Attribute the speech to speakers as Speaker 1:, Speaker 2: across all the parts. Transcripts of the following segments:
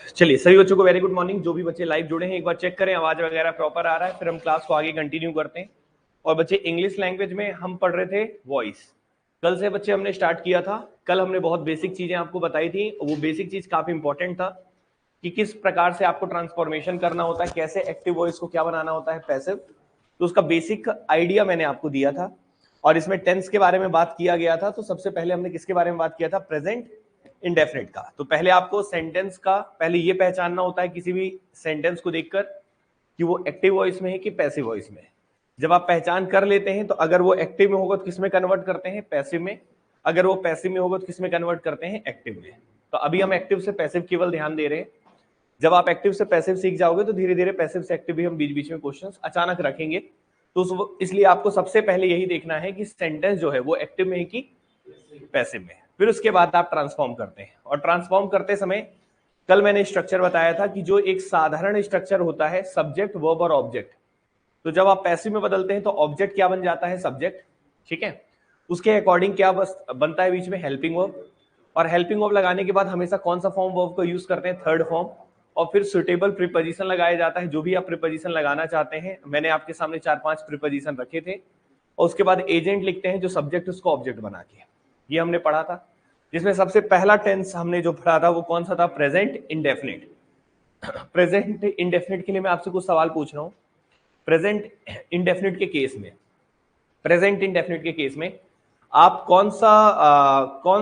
Speaker 1: चलिए सभी बच्चों को वेरी गुड मॉर्निंग। जो भी बच्चे लाइव जुड़े हैं एक बार चेक करें आवाज वगैरह प्रॉपर आ रहा है, फिर हम क्लास को आगे कंटिन्यू करते हैं। और बच्चे इंग्लिश लैंग्वेज में हम पढ़ रहे थे वॉइस। कल से बच्चे हमने स्टार्ट किया था। कल हमने बहुत बेसिक चीजें आपको बताई थी, वो बेसिक चीज काफी इंपॉर्टेंट था कि किस प्रकार से आपको ट्रांसफॉर्मेशन करना होता है, कैसे एक्टिव वॉइस को क्या बनाना होता है पैसिव। तो उसका बेसिक आइडिया मैंने आपको दिया था। और इसमें टेंस के बारे में बात किया गया था। तो सबसे पहले हमने किसके बारे में बात किया था? प्रेजेंट इंडेफिनिट का। तो पहले आपको सेंटेंस का पहले ये पहचानना होता है किसी भी सेंटेंस को देखकर कि वो एक्टिव वॉइस में है कि पैसिव वॉइस में है। जब आप पहचान कर लेते हैं तो अगर वो एक्टिव में होगा तो किस में कन्वर्ट करते हैं? पैसिव में। अगर वो पैसिव में होगा तो किस में कन्वर्ट करते हैं? एक्टिव में। तो अभी हम एक्टिव से पैसिव केवल ध्यान दे रहे हैं। जब आप एक्टिव से पैसिव सीख जाओगे तो धीरे धीरे पैसिव से एक्टिव भी हम बीच बीच में क्वेश्चंस अचानक रखेंगे। तो इसलिए आपको सबसे पहले यही देखना है कि सेंटेंस जो है वो एक्टिव में है कि पैसिव में। फिर उसके बाद आप ट्रांसफॉर्म करते हैं। और ट्रांसफॉर्म करते समय कल मैंने स्ट्रक्चर बताया था कि जो एक साधारण स्ट्रक्चर होता है सब्जेक्ट वर्ब और ऑब्जेक्ट। तो जब आप पैसिव में बदलते हैं तो ऑब्जेक्ट क्या बन जाता है? सब्जेक्ट। ठीक है, उसके अकॉर्डिंग क्या बनता है बीच में? Helping verb. और हेल्पिंग वर्ब लगाने के बाद हमेशा कौन सा फॉर्म वर्ब को यूज करते हैं? Third form. और फिर सुटेबल प्रीपोजिशन लगाया जाता है, जो भी आप प्रीपोजिशन लगाना चाहते हैं। मैंने आपके सामने 4-5 प्रीपोजिशन रखे थे। और उसके बाद एजेंट लिखते हैं जो सब्जेक्ट उसको ऑब्जेक्ट बना के। ये हमने पढ़ा था, जिसमें सबसे पहला टेंस हमने जो पढ़ा था वो कौन सा था? Present indefinite. प्रेजेंट इंडेफिनिट के लिए मैं आपसे कुछ सवाल पूछ रहा हूं। प्रेजेंट इंडेफिनिट के केस में, प्रेजेंट इंडेफिनिट के केस में आप कौन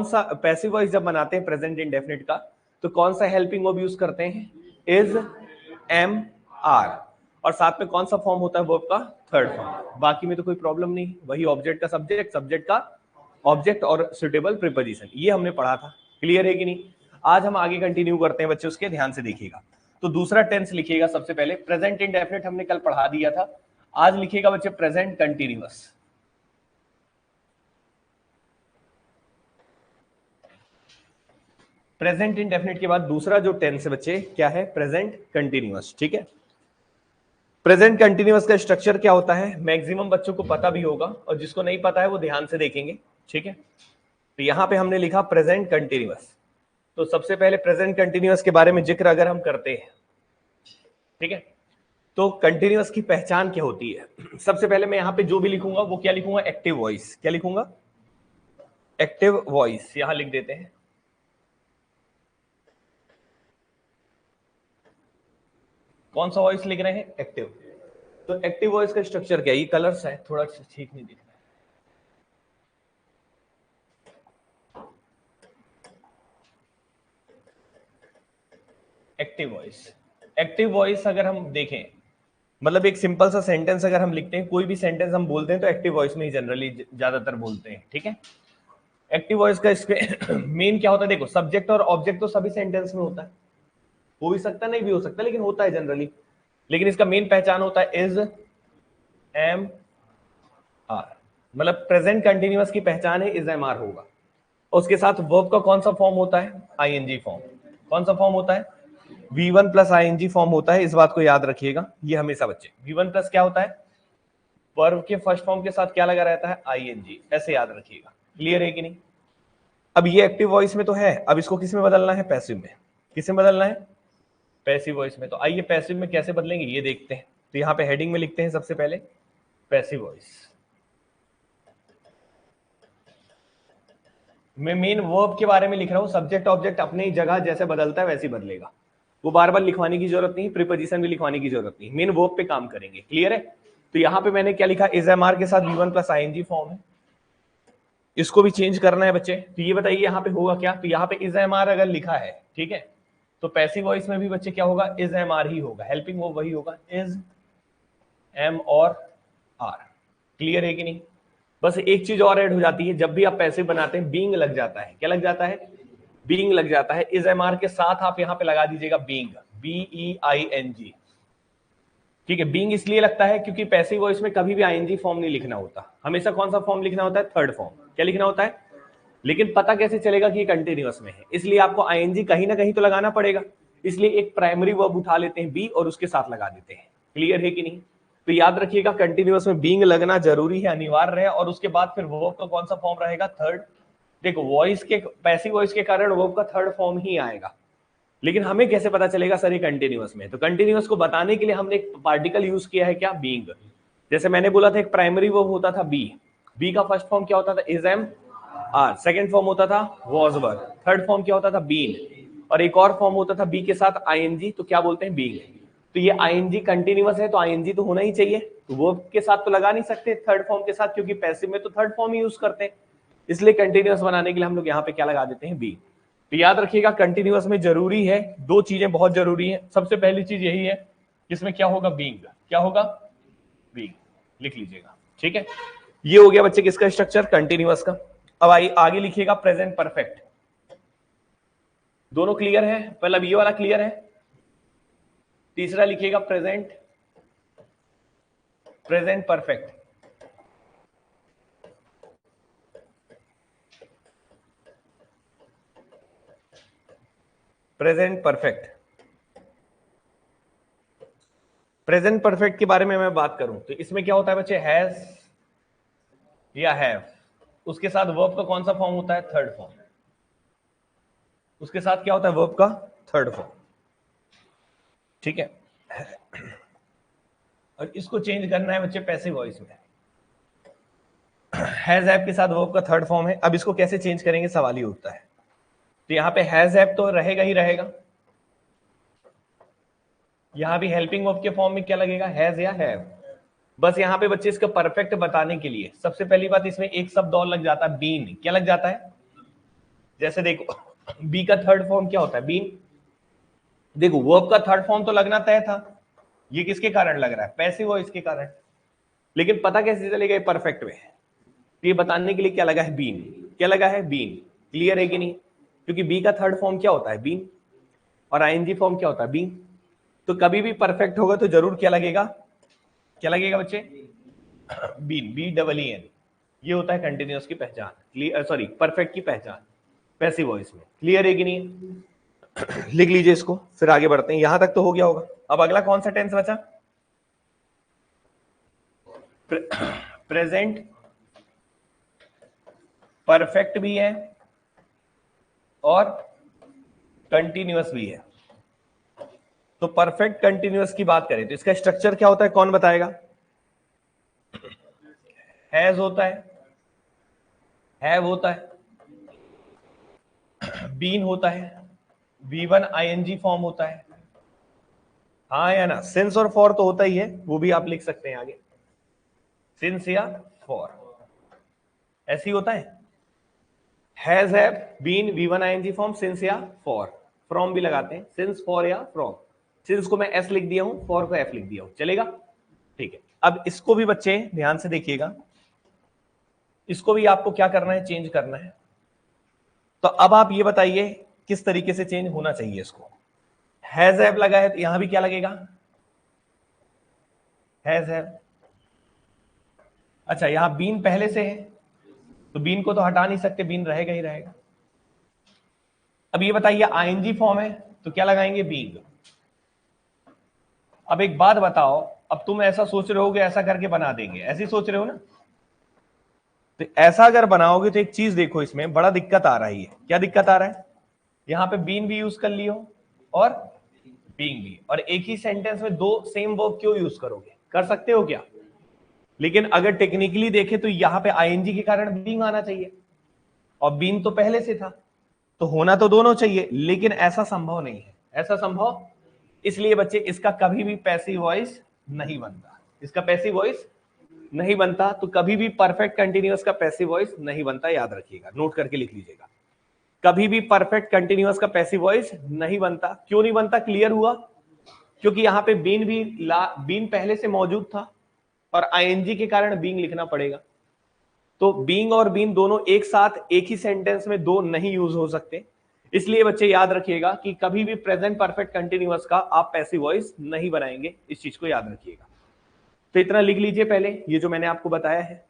Speaker 1: सा पैसिव वॉइस जब बनाते हैं प्रेजेंट इंडेफिनिट का, तो कौन सा हेल्पिंग वर्ब यूज करते हैं? Is, am, are. और साथ में कौन सा फॉर्म होता है वर्ब का? Third form. बाकी में तो कोई प्रॉब्लम नहीं, वही ऑब्जेक्ट का सब्जेक्ट, सब्जेक्ट का ऑब्जेक्ट और सुटेबल प्रीपोजिशन। ये हमने पढ़ा था। क्लियर है कि नहीं? आज हम आगे कंटिन्यू करते हैं बच्चे, उसके ध्यान से देखिएगा। तो दूसरा टेंस लिखिएगा सबसे पहले। प्रेजेंट इंडेफिनिट हमने कल पढ़ा दिया था। आज लिखिएगा बच्चे प्रेजेंट कंटिन्यूअस। प्रेजेंट इंडेफिनिट के बाद दूसरा जो टेंस है बच्चे क्या है? Present continuous. ठीक है, प्रेजेंट कंटिन्यूअस का स्ट्रक्चर क्या होता है मैक्सिमम बच्चों को पता भी होगा, और जिसको नहीं पता है वो ध्यान से देखेंगे। ठीक है, तो यहां पे हमने लिखा प्रेजेंट कंटिन्यूअस। तो सबसे पहले प्रेजेंट कंटिन्यूअस के बारे में जिक्र अगर हम करते हैं, ठीक है, तो कंटिन्यूअस की पहचान क्या होती है? सबसे पहले मैं यहां पे जो भी लिखूंगा वो क्या लिखूंगा? Active voice. क्या लिखूंगा? Active voice. यहां लिख देते हैं। कौन सा वॉइस लिख रहे हैं? एक्टिव। तो एक्टिव वॉइस का स्ट्रक्चर क्या है? ये कलर्स है थोड़ा ठीक नहीं दिख रहा है। एक्टिव वॉइस, एक्टिव वॉइस अगर हम देखें, मतलब एक सिंपल सा सेंटेंस अगर हम लिखते हैं, कोई भी सेंटेंस हम बोलते हैं तो एक्टिव वॉइस में ही जनरली ज्यादातर बोलते हैं। ठीक है, एक्टिव वॉइस का मेन क्या होता है? देखो, सब्जेक्ट और ऑब्जेक्ट तो सभी सेंटेंस में होता है, हो भी सकता है नहीं भी हो सकता, लेकिन होता है जनरली। लेकिन इसका मेन पहचान होता है इज, एम, आर। मतलब प्रेजेंट कंटिन्यूअस की पहचान है इज, एम, आर होगा। उसके साथ वर्ब का कौन सा फॉर्म होता है? ING form. कौन सा फॉर्म होता है? V1 प्लस आईएनजी फॉर्म होता है। इस बात को याद रखिएगा, ये हमेशा बच्चे। V1 प्लस क्या होता है? वर्ब के फर्स्ट फॉर्म के साथ क्या लगा रहता है? आईएनजी। ऐसे याद रखिएगा। क्लियर है कि नहीं? अब ये एक्टिव वॉइस में तो है, अब इसको किस में बदलना है? पैसिव में। किस में बदलना है? पैसिव वॉइस में। तो आइए पैसिव में कैसे बदलेंगे ये देखते हैं। तो यहाँ पे हेडिंग में लिखते हैं सबसे पहले पैसिव वॉइस। मैं मेन वर्ब के बारे में लिख रहा हूं। सब्जेक्ट ऑब्जेक्ट अपनी जगह जैसे बदलता है वैसे ही बदलेगा, वो बार बार लिखवाने की जरूरत नहीं, प्रीपोजिशन भी लिखवाने की जरूरत नहीं, मेन वर्ब पे काम करेंगे। क्लियर है? तो यहाँ पे मैंने क्या लिखा? इज, एम, आर के साथ V1 प्लस आईएनजी फॉर्म है। इसको भी चेंज करना है बच्चे। तो ये बताइए यहाँ पे होगा क्या? तो यहाँ पे इज, एम, आर अगर लिखा है, ठीक है, तो पैसिव वॉइस में भी बच्चे क्या होगा? इज, एम, आर ही होगा। हेल्पिंग वर्ब वही होगा, इज, एम और आर। क्लियर है कि नहीं? बस एक चीज और ऐड हो जाती है, जब भी आप पैसिव बनाते हैं बीइंग लग जाता है। क्या लग जाता है? बीइंग लग जाता है। इज, एम, आर के साथ आप यहां पे लगा दीजिएगा बीइंग, BEING। ठीक है, बीइंग इसलिए लगता है क्योंकि पैसिव वॉइस में कभी भी आईएनजी फॉर्म नहीं लिखना होता, हमेशा कौन सा फॉर्म लिखना होता है? Third form. क्या लिखना होता है? लेकिन पता कैसे चलेगा कि ये कंटिन्यूअस में है? इसलिए आपको आईएनजी कहीं ना कहीं तो लगाना पड़ेगा। इसलिए एक प्राइमरी वर्ब उठा लेते हैं बी और उसके साथ लगा देते हैं। क्लियर है कि नहीं? तो याद रखिएगा कंटिन्यूअस में बीइंग लगना जरूरी है, अनिवार्य है। और उसके बाद फिर वर्ब का कौन सा फॉर्म रहेगा? थर्ड। देखो, वॉइस के पैसिव वॉइस के कारण वर्ब का थर्ड फॉर्म ही आएगा। लेकिन हमें कैसे पता चलेगा सर ये कंटिन्यूअस में? तो कंटिन्यूअस को बताने के लिए हमने एक पार्टिकल यूज किया है, क्या? बीइंग। जैसे मैंने बोला था एक प्राइमरी वर्ब होता था बी, बी का फर्स्ट फॉर्म क्या होता था? Is, am, are. Second form होता था वॉज, वर। थर्ड फॉर्म क्या होता था? बीन। और एक और फॉर्म होता था बी के साथ आईएनजी, तो क्या बोलते हैं? बीइंग। तो ये आईएनजी कंटिन्यूअस है तो आईएनजी तो होना ही चाहिए, तो वर्ब के साथ तो लगा नहीं सकते थर्ड फॉर्म के साथ, क्योंकि पैसिव में तो थर्ड फॉर्म ही यूज करते हैं। इसलिए कंटिन्यूअस बनाने के लिए हम लोग यहाँ पे क्या लगा देते हैं? बी। तो याद रखिएगा कंटिन्यूअस में जरूरी है, दो चीजें बहुत जरूरी है। सबसे पहली चीज यही है, इसमें क्या होगा? बीइंग। क्या होगा? बीइंग। लिख लीजिएगा, ठीक है। ये हो गया बच्चे किसका स्ट्रक्चर? कंटिन्यूअस का। अब आगे लिखिएगा प्रेजेंट परफेक्ट। दोनों क्लियर है? पहला ये वाला क्लियर है। तीसरा लिखिएगा present perfect. Present perfect. Present perfect के बारे में मैं बात करूं तो इसमें क्या होता है बच्चे? हैज या हैव, उसके साथ वर्ब का कौन सा फॉर्म होता है? Third form. उसके साथ क्या होता है? वर्ब का थर्ड फॉर्म, ठीक है। और इसको चेंज करना है बच्चे पैसिव वॉइस में। हैज हैव के साथ वर्ब का थर्ड फॉर्म है। अब इसको कैसे चेंज करेंगे सवाल ही उठता है। तो यहाँ पे हैज हैव तो रहेगा ही रहेगा, यहाँ भी हेल्पिंग वर्ब के फॉर्म में क्या लगेगा? हैज या हैव। बस यहाँ पे बच्चे इसका परफेक्ट बताने के लिए सबसे पहली बात इसमें एक शब्द और लग जाता है, बीन। क्या लग जाता है? जैसे देखो बी का थर्ड फॉर्म क्या होता है? बीन। देखो वर्ब का थर्ड फॉर्म तो लगना तय था, ये किसके कारण लग रहा है? पैसिव वॉइस के कारण। लेकिन पता कैसे चलेगा परफेक्ट में? ये बताने के लिए क्या लगा है? बीन। क्या लगा है? बीन। क्लियर है कि नहीं? क्योंकि बी का थर्ड फॉर्म क्या होता है? बीन। और आईएनजी फॉर्म क्या होता है? बीन। तो कभी भी परफेक्ट होगा तो जरूर क्या लगेगा? क्या लगेगा बच्चे? Been, B double E N. ये होता है कंटिन्यूअस की पहचान, सॉरी परफेक्ट की पहचान पैसिव वॉइस में। क्लियर है कि नहीं? लिख लीजिए इसको, फिर आगे बढ़ते हैं। यहां तक तो हो गया होगा। अब अगला कौन सा टेंस बचा? प्रेजेंट परफेक्ट भी है और कंटिन्यूअस भी है। तो परफेक्ट कंटिन्यूअस की बात करें तो इसका स्ट्रक्चर क्या होता है? कौन बताएगा? हैज होता है, हैव होता है, बीन होता है, V1 आईएनजी फॉर्म होता है, हाँ या ना? सिंस और फॉर तो होता ही है, वो भी आप लिख सकते हैं आगे, सिंस या फॉर, ऐसे ही होता है। Has, have, been, V1 ING form, since या फॉर। फ्रॉम भी लगाते हैं, सिंस, फॉर या फ्रॉम। सिंस को मैं एस लिख दिया हूं, फॉर को एफ लिख दिया हूं, चलेगा? ठीक है। अब इसको भी बच्चे ध्यान से देखिएगा, इसको भी आपको क्या करना है? चेंज करना है। तो अब आप ये बताइए किस तरीके से चेंज होना चाहिए इसको। हैज हैव लगा है तो यहां भी क्या लगेगा? Has have. अच्छा यहां बीन पहले से है तो बीन को तो हटा नहीं सकते, बीन रहेगा ही रहेगा। अब ये बताइए आईएनजी फॉर्म है तो क्या लगाएंगे? बीइंग। अब एक बात बताओ, अब तुम ऐसा सोच रहे हो कि ऐसा करके बना देंगे, ऐसे ही सोच रहे हो ना? तो ऐसा अगर बनाओगे तो एक चीज देखो, इसमें बड़ा दिक्कत आ रही है। क्या दिक्कत आ रहा है? यहां पे बीन भी यूज कर लियो और बीइंग भी, और एक ही सेंटेंस में दो सेम वर्ब क्यों यूज करोगे? कर सकते हो क्या? लेकिन अगर टेक्निकली देखें तो यहां पे आईएनजी के कारण बीइंग आना चाहिए और बीन तो पहले से था, तो होना तो दोनों चाहिए, लेकिन ऐसा संभव नहीं है। ऐसा संभव, इसलिए बच्चे इसका कभी भी पैसिव वॉइस नहीं बनता, इसका पैसिव वॉइस नहीं बनता। तो कभी भी परफेक्ट कंटिन्यूअस का पैसिव वॉइस नहीं बनता, याद रखिएगा, नोट करके लिख लीजिएगा। कभी भी परफेक्ट कंटिन्यूअस का पैसिव वॉइस नहीं बनता। क्यों नहीं बनता? क्लियर हुआ? क्योंकि यहां पे बीन भी बीन पहले से मौजूद था और आईएनजी के कारण बीइंग लिखना पड़ेगा। तो बीइंग और बीन दोनों एक साथ एक ही सेंटेंस में दो नहीं यूज हो सकते। इसलिए बच्चे याद रखिएगा कि कभी भी प्रेजेंट परफेक्ट कंटिन्यूअस का आप पैसिव वॉइस नहीं बनाएंगे, इस चीज को याद रखिएगा। तो इतना लिख लीजिए पहले, ये जो मैंने आपको बताया है।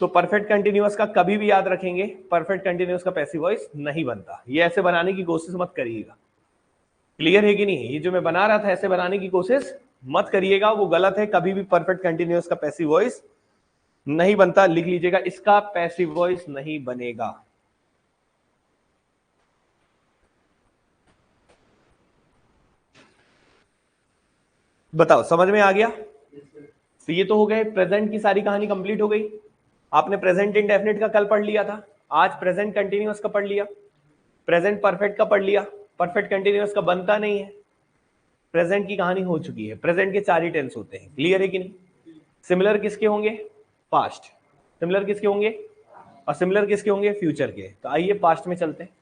Speaker 1: तो परफेक्ट कंटिन्यूअस का कभी भी याद रखेंगे, परफेक्ट कंटिन्यूअस का पैसिव वॉइस नहीं बनता। ये ऐसे बनाने की कोशिश मत करिएगा। क्लियर है कि नहीं? ये जो मैं बना रहा था ऐसे बनाने की कोशिश मत करिएगा, वो गलत है। कभी भी परफेक्ट कंटिन्यूअस का पैसिव वॉइस नहीं बनता। लिख लीजिएगा, इसका पैसिव वॉइस नहीं बनेगा। बताओ समझ में आ गया? तो ये तो हो गए, प्रेजेंट की सारी कहानी कंप्लीट हो गई। आपने प्रेजेंट इंडेफिनिट का कल पढ़ लिया था, आज प्रेजेंट कंटिन्यूअस का पढ़ लिया, प्रेजेंट परफेक्ट का पढ़ लिया, परफेक्ट कंटिन्यूअस का बनता नहीं है। प्रेजेंट की कहानी हो चुकी है, प्रेजेंट के 4 ही टेंस होते हैं, क्लियर है कि नहीं? सिमिलर किसके होंगे? पास्ट। सिमिलर किसके होंगे? और सिमिलर किसके होंगे? फ्यूचर के। तो आइए पास्ट में चलते हैं।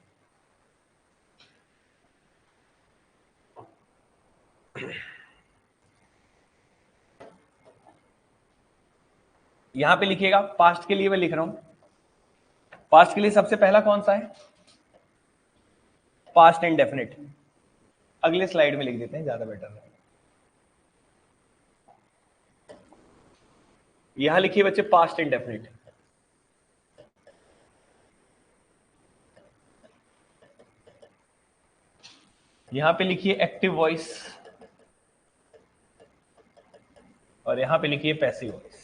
Speaker 1: यहां पे लिखिएगा, पास्ट के लिए मैं लिख रहा हूं। पास्ट के लिए सबसे पहला कौन सा है? Past indefinite. अगले स्लाइड में लिख देते हैं, ज्यादा बेटर है। यहां लिखिए बच्चे पास्ट इंडेफिनिट। यहां पे लिखिए एक्टिव वॉइस, और यहां पे लिखिए पैसिव वॉइस।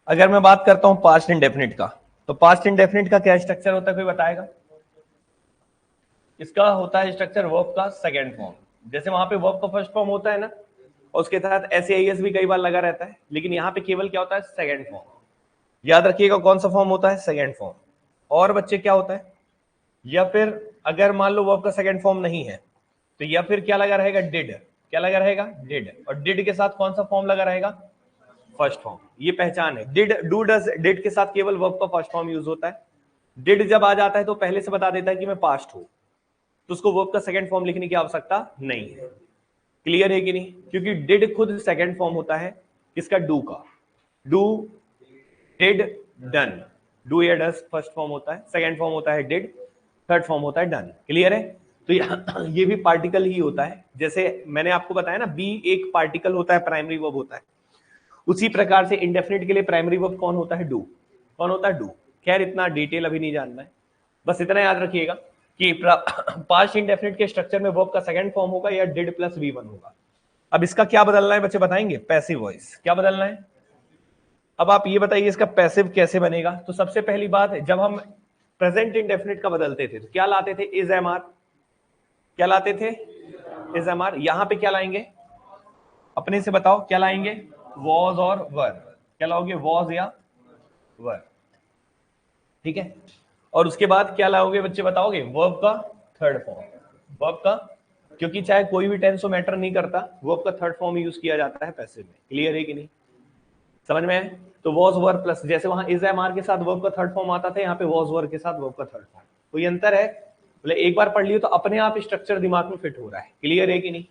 Speaker 1: अगर मैं बात करता हूं पास्ट इंडेफिनिट का, तो पास्ट इंडेफिनिट का क्या स्ट्रक्चर होता है, कोई बताएगा? इसका होता है स्ट्रक्चर वर्ब का सेकंड फॉर्म। जैसे वहां पे वर्ब का फर्स्ट फॉर्म होता है ना, और उसके साथ एस भी कई बार लगा रहता है, लेकिन यहाँ पे केवल क्या होता है? Second form. याद रखिएगा कौन सा फॉर्म होता है? Second form. और बच्चे क्या होता है? या फिर अगर मान लो वर्ब का सेकंड फॉर्म नहीं है, तो या फिर क्या लगा रहेगा? डिड। क्या लगा रहेगा? डिड। और डिड के साथ कौन सा फॉर्म लगा रहेगा? First form. ये पहचान है, डिड डू डज, डिड के साथ केवल वर्ब का फर्स्ट फॉर्म यूज होता है। डिड जब आ जाता है तो पहले से बता देता है कि मैं पास्ट हूं, तो उसको वर्ब का सेकंड फॉर्म लिखने की आवश्यकता नहीं है। क्लियर है कि नहीं? क्योंकि डिड खुद सेकंड फॉर्म होता है किसका? डू का। Do, did, done. डू या डस फर्स्ट फॉर्म होता है, सेकंड फॉर्म होता है डिड, थर्ड फॉर्म होता है डन। क्लियर है? तो ये भी पार्टिकल ही होता है। जैसे मैंने आपको बताया ना, बी एक पार्टिकल होता है, प्राइमरी वर्ब होता है। उसी प्रकार से इंडेफिनिट के लिए प्राइमरी वर्ब कौन होता है? डू। कौन होता है? डू। खैर इतना डिटेल अभी नहीं जानना है, बस इतना याद रखिएगा कि पास्ट इंडेफिनिट के स्ट्रक्चर में वर्ब का सेकंड फॉर्म होगा या डिड प्लस V1 होगा। अब इसका क्या बदलना है बच्चे बताएंगे? Passive voice. क्या बदलना है? अब आप ये बताइए इसका पैसिव कैसे बनेगा। तो सबसे पहली बात, जब हम प्रेजेंट इंडेफिनिट का बदलते थे तो क्या लाते थे? Is am are. क्या लाते थे? Is am are. यहां पे क्या लाएंगे? अपने से बताओ क्या लाएंगे? वॉज और वर। क्या लाओगे? वॉज या वर। ठीक है। और उसके बाद क्या लाओगे बच्चे बताओगे? वर्ब का थर्ड फॉर्म। वर्ब का, क्योंकि चाहे कोई भी टेंस हो मैटर नहीं करता, वर्ब का थर्ड फॉर्म यूज किया जाता है पैसिव में। क्लियर है कि नहीं? समझ में है? तो वॉज वर प्लस, जैसे वहां इज एम आर के साथ वर्ब का थर्ड फॉर्म आता था, यहाँ पे वॉज वर के साथ वर्ब का थर्ड फॉर्म। कोई अंतर है? बोले एक बार पढ़ लियो तो अपने आप स्ट्रक्चर दिमाग में फिट हो रहा है। क्लियर है कि नहीं?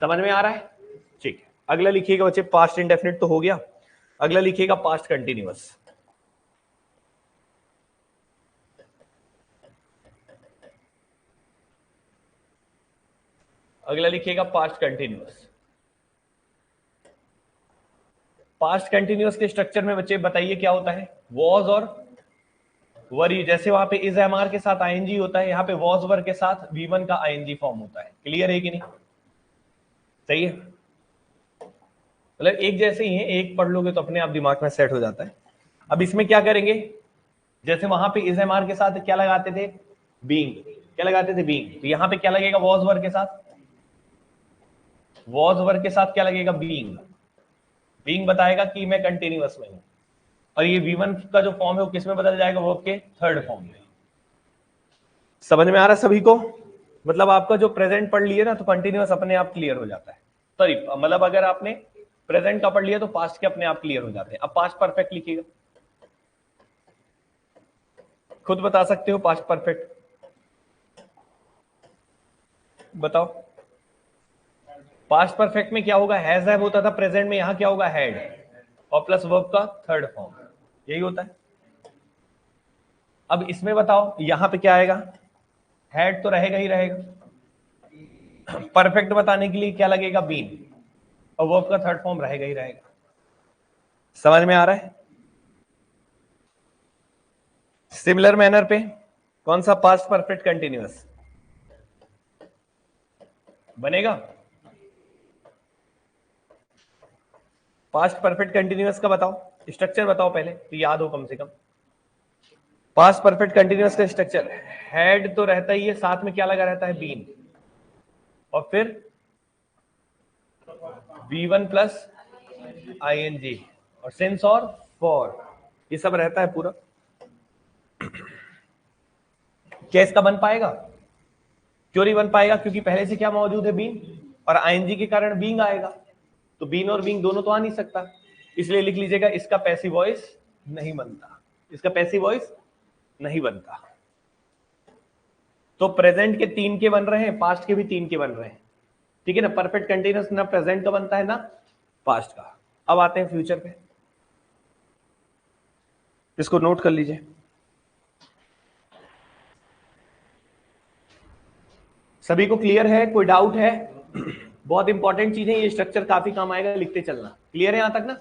Speaker 1: समझ में आ रहा है? ठीक है। अगला लिखिएगा बच्चे, पास्ट इंडेफिनिट तो हो गया, अगला लिखिएगा पास्ट कंटिन्यूअस। अगला लिखिएगा पास्ट कंटिन्यूअस। पास्ट कंटिन्यूअस के स्ट्रक्चर में बच्चे बताइए क्या होता है? वॉज और वरी। जैसे वहां पे इज एम आर के साथ आईएनजी होता है, यहाँ पे वॉज वर के साथ V1 का आईएनजी फॉर्म होता है। क्लियर है कि नहीं? सही है? मतलब एक जैसे ही है, एक पढ़ लोगे तो अपने आप दिमाग में सेट हो जाता है। अब इसमें क्या करेंगे? जैसे वहां पे इज एम आर के साथ क्या लगाते थे? बीइंग। क्या लगाते थे? बीइंग। तो यहाँ पे क्या लगेगा? वॉज वर के साथ, वॉज वर के साथ क्या लगेगा? बीइंग। बीइंग बताएगा कि मैं कंटिन्यूअस में हूं। और ये V1 का जो फॉर्म है वो किस में बदल जाएगा? वर्ब के थर्ड फॉर्म में। समझ में आ रहा है सभी को? मतलब आपका जो प्रेजेंट पढ़ लिया ना, तो कंटिन्यूअस अपने आप क्लियर हो जाता है। सॉरी, मतलब अगर आपने प्रेजेंट का पढ़ लिया तो पास्ट के अपने आप क्लियर हो जाते हैं। अब पास्ट परफेक्ट लिखिएगा, खुद बता सकते हो पास्ट परफेक्ट। बताओ पास्ट परफेक्ट में क्या होगा? हैज हैव होता था प्रेजेंट में, यहां क्या होगा? हैड, और प्लस वर्ब का थर्ड फॉर्म, यही होता है। अब इसमें बताओ यहां पे क्या आएगा? हैड तो रहेगा ही रहेगा। परफेक्ट बताने के लिए क्या लगेगा? बीन, और वर्ब का थर्ड फॉर्म रहेगा ही रहेगा। समझ में आ रहा है? सिमिलर मैनर पे कौन सा पास्ट परफेक्ट कंटिन्यूअस बनेगा? पास्ट परफेक्ट कंटिन्यूअस का बताओ, स्ट्रक्चर बताओ पहले, तो याद हो कम से कम। पास्ट परफेक्ट कंटिन्यूअस का स्ट्रक्चर, हेड तो रहता ही है, साथ में क्या लगा रहता है, बीन, और फिर V1 प्लस ING और सिंस और फॉर, ये सब रहता है पूरा। क्या इसका बन पाएगा? क्यों नहीं बन पाएगा? क्योंकि पहले से क्या मौजूद है, बीन, और ING के कारण बीइंग आएगा, तो बीन और बीइंग दोनों तो आ नहीं सकता, इसलिए लिख लीजिएगा इसका पैसिव वॉइस नहीं बनता, इसका पैसिव वॉइस नहीं बनता। तो प्रेजेंट के 3 के बन रहे हैं, पास्ट के भी 3 के बन रहे हैं, ठीक है ना। परफेक्ट कंटिन्यूअस ना प्रेजेंट का बनता है ना पास्ट का। अब आते हैं फ्यूचर पे, इसको नोट कर लीजिए। सभी को क्लियर है? कोई डाउट है? बहुत इंपॉर्टेंट चीज है ये, स्ट्रक्चर काफी काम आएगा, लिखते चलना। क्लियर है यहां तक ना?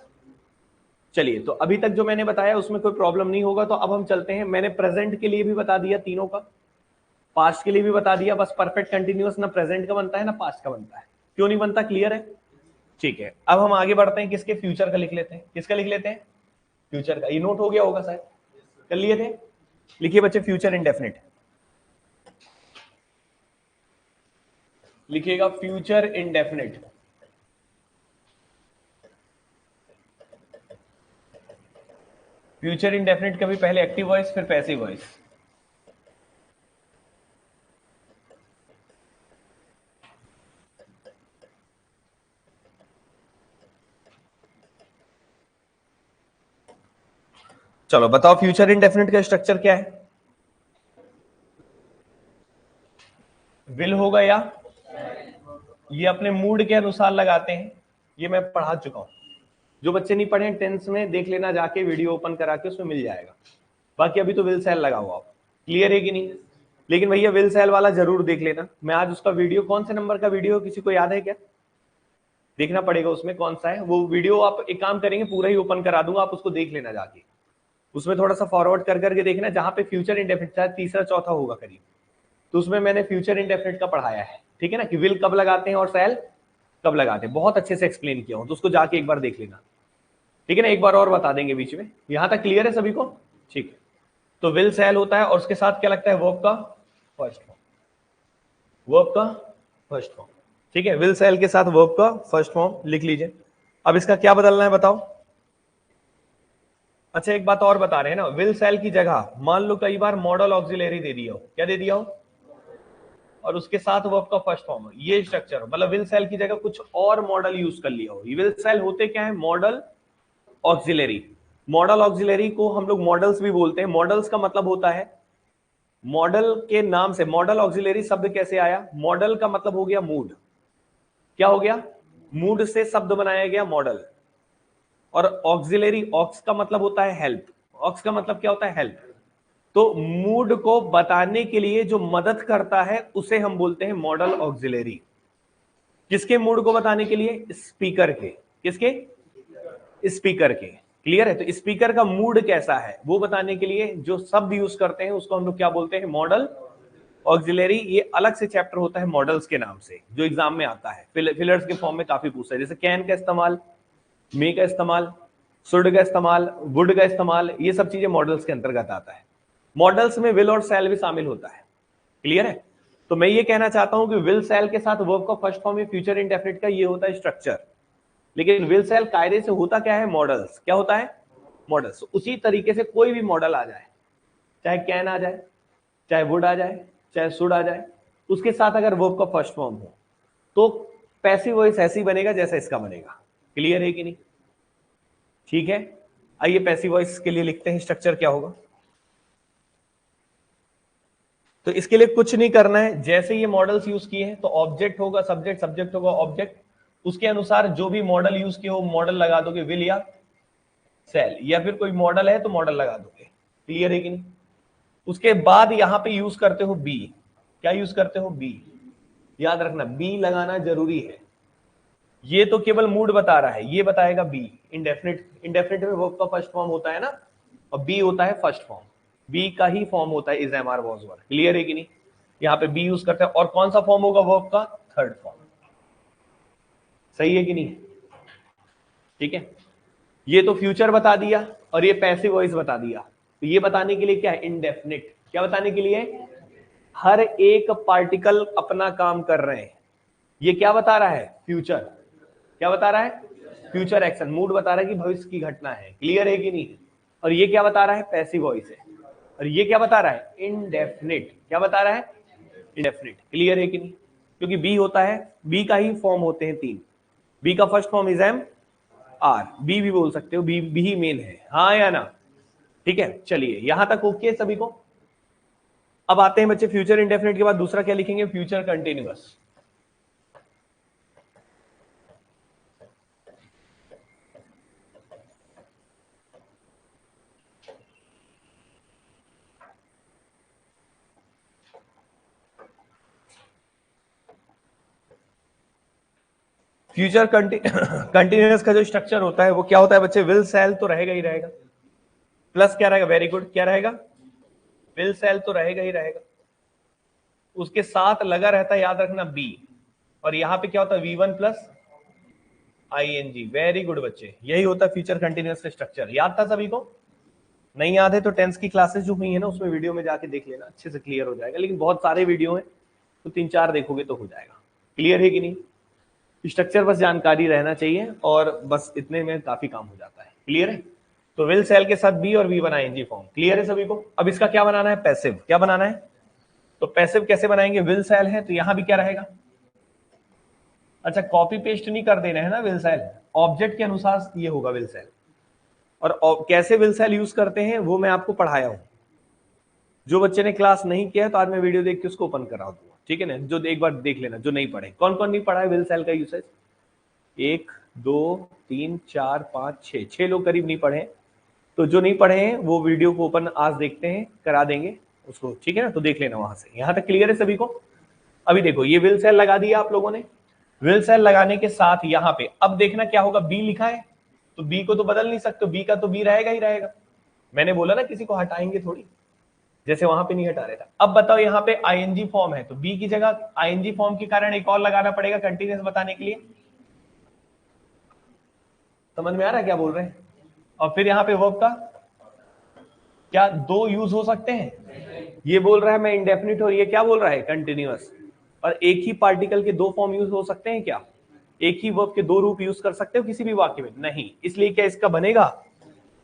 Speaker 1: चलिए, तो अभी तक जो मैंने बताया उसमें कोई प्रॉब्लम नहीं होगा, तो अब हम चलते हैं। मैंने प्रेजेंट के लिए भी बता दिया तीनों का, पास्ट के लिए भी बता दिया, बस परफेक्ट कंटिन्यूअस ना प्रेजेंट का बनता है ना पास्ट का बनता है। क्यों नहीं बनता? क्लियर है? ठीक है, अब हम आगे बढ़ते हैं, किसके? फ्यूचर का लिख लेते हैं। किसका लिख लेते हैं? फ्यूचर का। ये नोट हो गया होगा शायद, कर लिए थे? लिखिए बच्चे, फ्यूचर इंडेफिनिट लिखिएगा, फ्यूचर इंडेफिनिट। फ्यूचर इंडेफिनिट का भी पहले एक्टिव वॉइस फिर पैसिव वॉइस। चलो बताओ, फ्यूचर इंडेफिनिट का स्ट्रक्चर क्या है? विल होगा, या ये अपने मूड के अनुसार लगाते हैं, ये मैं पढ़ा चुका हूं। जो बच्चे नहीं पढ़े टेंस में, देख लेना जाके, वीडियो ओपन करा के, उसमें मिल जाएगा। बाकी अभी तो विल सेल लगा हुआ, क्लियर है कि नहीं? लेकिन भैया विल सेल वाला जरूर देख लेना। मैं आज उसका वीडियो, कौन से नंबर का वीडियो, किसी को याद है क्या? देखना पड़ेगा उसमें कौन सा है वो वीडियो। आप एक काम करेंगे, पूरा ही ओपन करा दूंगा, आप उसको देख लेना जाके। उसमें थोड़ा सा फॉरवर्ड कर करके देखना, जहां पे फ्यूचर इंडेफिनिट शायद तीसरा चौथा होगा करीब, तो उसमें मैंने फ्यूचर इंडेफिनिट का पढ़ाया है, ठीक है ना, कि विल कब लगाते हैं और सेल कब लगाते हैं, बहुत अच्छे से एक्सप्लेन किया हूं, तो उसको जाके एक बार देख लेना, ठीक है ना। एक बार और बता देंगे बीच में। यहां तक क्लियर है सभी को? ठीक है, तो विल सेल होता है और उसके साथ क्या लगता है, वर्ब का फर्स्ट फॉर्म, वर्ब का फर्स्ट फॉर्म, ठीक है। विल सेल के साथ वर्ब का फर्स्ट फॉर्म लिख लीजिए। अब इसका क्या बदलना है बताओ? अच्छा, एक बात और बता रहे हैं ना, विल सेल की जगह मान लो कई बार मॉडल ऑक्सिलरी दे दिया हो, क्या दे दिया हो, और उसके साथ वर्ब का फर्स्ट फॉर्म हो, ये स्ट्रक्चर हो, मतलब विल सेल की जगह कुछ और मॉडल यूज कर लिया हो। विल सेल होते क्या है, मॉडल ऑक्सिलरी। मॉडल ऑक्सिलरी को हम लोग मॉडल्स भी बोलते हैं। मॉडल्स का मतलब होता है, मॉडल के नाम से मॉडल ऑक्सिलरी शब्द कैसे आया? मॉडल का मतलब हो गया मूड, क्या हो गया, मूड से शब्द बनाया गया मॉडल। और ऑक्सिलरी, ऑक्स का मतलब होता है हेल्प, ऑक्स का मतलब क्या होता है, हेल्प। तो मूड को बताने के लिए जो मदद करता है उसे हम बोलते हैं मॉडल ऑक्सिलरी। किसके मूड को बताने के लिए? स्पीकर के। किसके? स्पीकर के। क्लियर है? तो स्पीकर का मूड कैसा है वो बताने के लिए जो शब्द यूज करते हैं उसको हम लोग क्या बोलते हैं, मॉडल ऑक्सिलरी। ये अलग से चैप्टर होता है मॉडल्स के नाम से, जो एग्जाम में आता है, फिलर्स के फॉर्म में काफी पूछता है, जैसे कैन का इस्तेमाल, मे का इस्तेमाल, शुड का इस्तेमाल, वुड का इस्तेमाल, ये सब चीजें मॉडल्स के अंतर्गत आता है। मॉडल्स में विल और सेल भी शामिल होता है। क्लियर है? तो मैं ये कहना चाहता हूं कि विल सेल के साथ वर्ब का फर्स्ट फॉर्म फ्यूचर इंडेफिनिट का ये होता है स्ट्रक्चर। लेकिन विल सेल कायदे से होता क्या है, मॉडल्स। क्या होता है? मॉडल्स। उसी तरीके से कोई भी मॉडल आ जाए, चाहे कैन आ जाए, चाहे वुड आ जाए, चाहे शुड आ जाए, उसके साथ अगर वर्ब का फर्स्ट फॉर्म हो तो पैसिव वॉइस ऐसे ही बनेगा जैसा इसका बनेगा। क्लियर है कि नहीं? ठीक है, आइए पैसिव वॉइस के लिए लिखते हैं स्ट्रक्चर क्या होगा। तो इसके लिए कुछ नहीं करना है, जैसे ये मॉडल्स यूज किए हैं तो ऑब्जेक्ट होगा सब्जेक्ट, सब्जेक्ट होगा ऑब्जेक्ट, उसके अनुसार जो भी मॉडल यूज किए हो मॉडल लगा दोगे, विल या सेल, या फिर कोई मॉडल है तो मॉडल लगा दोगे। क्लियर है कि नहीं? उसके बाद यहां पे यूज करते हो बी। क्या यूज करते हो? बी। याद रखना बी लगाना जरूरी है। ये तो केवल मूड बता रहा है, ये बताएगा बी। इंडेफिनिट, इंडेफिनिट में वर्ब का फर्स्ट फॉर्म होता है ना, और बी होता है फर्स्ट फॉर्म, बी का ही फॉर्म होता है is, am, are, was, were. Clear है कि नहीं? यहाँ पे बी यूज करते हैं। और कौन सा फॉर्म होगा वर्ब का? Third form. सही है कि नहीं? ठीक है, ये तो फ्यूचर बता दिया और ये पैसिव वॉइस बता दिया। तो ये बताने के लिए क्या है, इंडेफिनिट। क्या बताने के लिए, हर एक पार्टिकल अपना काम कर रहे हैं। ये क्या बता रहा है, फ्यूचर। क्या बता रहा है, फ्यूचर एक्शन। मूड बता रहा है कि भविष्य की घटना है। क्लियर है कि नहीं। और ये क्या बता रहा है, पैसिव वॉइस है। और ये क्या बता रहा है, इंडेफिनिट। क्या बता रहा है, इंडेफिनिट। क्लियर है कि नहीं। क्योंकि बी होता है, बी का ही फॉर्म होते हैं तीन। बी का first form is am are, be भी बोल सकते हो, बी बी ही मेन है, हाँ या ना। ठीक है, चलिए यहां तक ओके है सभी को। अब आते हैं बच्चे फ्यूचर इंडेफिनिट के बाद दूसरा क्या लिखेंगे, फ्यूचर कंटिन्यूअस। फ्यूचर कंटिन्यूअस का जो स्ट्रक्चर होता है वो क्या होता है बच्चे, विल सेल तो रहेगा ही रहेगा, प्लस क्या रहेगा, वेरी गुड, क्या रहेगा, विल सेल तो रहेगा ही रहेगा। उसके साथ लगा रहता है, याद रखना, बी। और यहां पे क्या होता है, V1 plus ING। Very good बच्चे, यही होता है फ्यूचर कंटिन्यूअस का स्ट्रक्चर। याद था सभी को। नहीं याद है तो टेंस की क्लासेस जो हुई है ना उसमें वीडियो में जाके देख लेना, अच्छे से क्लियर हो जाएगा। लेकिन बहुत सारे वीडियो हैं तो 3-4 देखोगे तो हो जाएगा। क्लियर है कि नहीं। स्ट्रक्चर बस जानकारी रहना चाहिए और बस इतने में काफी काम हो जाता है। क्लियर है। तो विल सेल के साथ बी और V1 ING फॉर्म। क्लियर है सभी को। अब इसका क्या बनाना है, पैसिव। क्या बनाना है, तो पैसिव कैसे बनाएंगे, विल सेल है तो यहां भी क्या रहेगा, अच्छा कॉपी पेस्ट नहीं कर देना है ना, विल सेल ऑब्जेक्ट के अनुसार ये होगा विल सेल। और कैसे विल सेल यूज करते हैं वो मैं आपको पढ़ाया हूं। जो बच्चे ने क्लास नहीं किया है तो आज मैं वीडियो देख के उसको ओपन करा दूंगा, ठीक है ना। जो एक बार देख लेना, जो नहीं पढ़े। कौन कौन नहीं पढ़ा है विल सेल का यूसेज, 1 2 3 4 5 6, 6 लोग करीब नहीं पढ़े। तो जो नहीं पढ़े हैं वो वीडियो को ओपन आज देखते हैं, करा देंगे उसको, ठीक है ना। तो देख लेना वहां से। यहां तक क्लियर है सभी को। अभी देखो ये विल सेल लगा दिया आप लोगों ने। विल सेल लगाने के साथ यहां पे अब देखना क्या होगा, बी लिखा है तो बी को तो बदल नहीं सकते, बी का तो बी रहेगा ही रहेगा। मैंने बोला ना किसी को हटाएंगे थोड़ी, जैसे वहां पे नहीं हटा रहे था। अब बताओ यहाँ पे ING फॉर्म है तो बी की जगह ING फॉर्म के कारण एक और लगाना पड़ेगा कंटिन्यूअस बताने के लिए। समझ में आ रहा है क्या बोल रहे हैं। और फिर यहाँ पे वर्ब का क्या दो यूज हो सकते हैं, ये बोल रहा है मैं इंडेफिनिट और ये क्या बोल रहा है, कंटिन्यूअस। और एक ही पार्टिकल के दो फॉर्म यूज हो सकते हैं क्या, एक ही वर्ब के दो रूप यूज कर सकते हो किसी भी वाक्य में, नहीं। इसलिए क्या इसका बनेगा,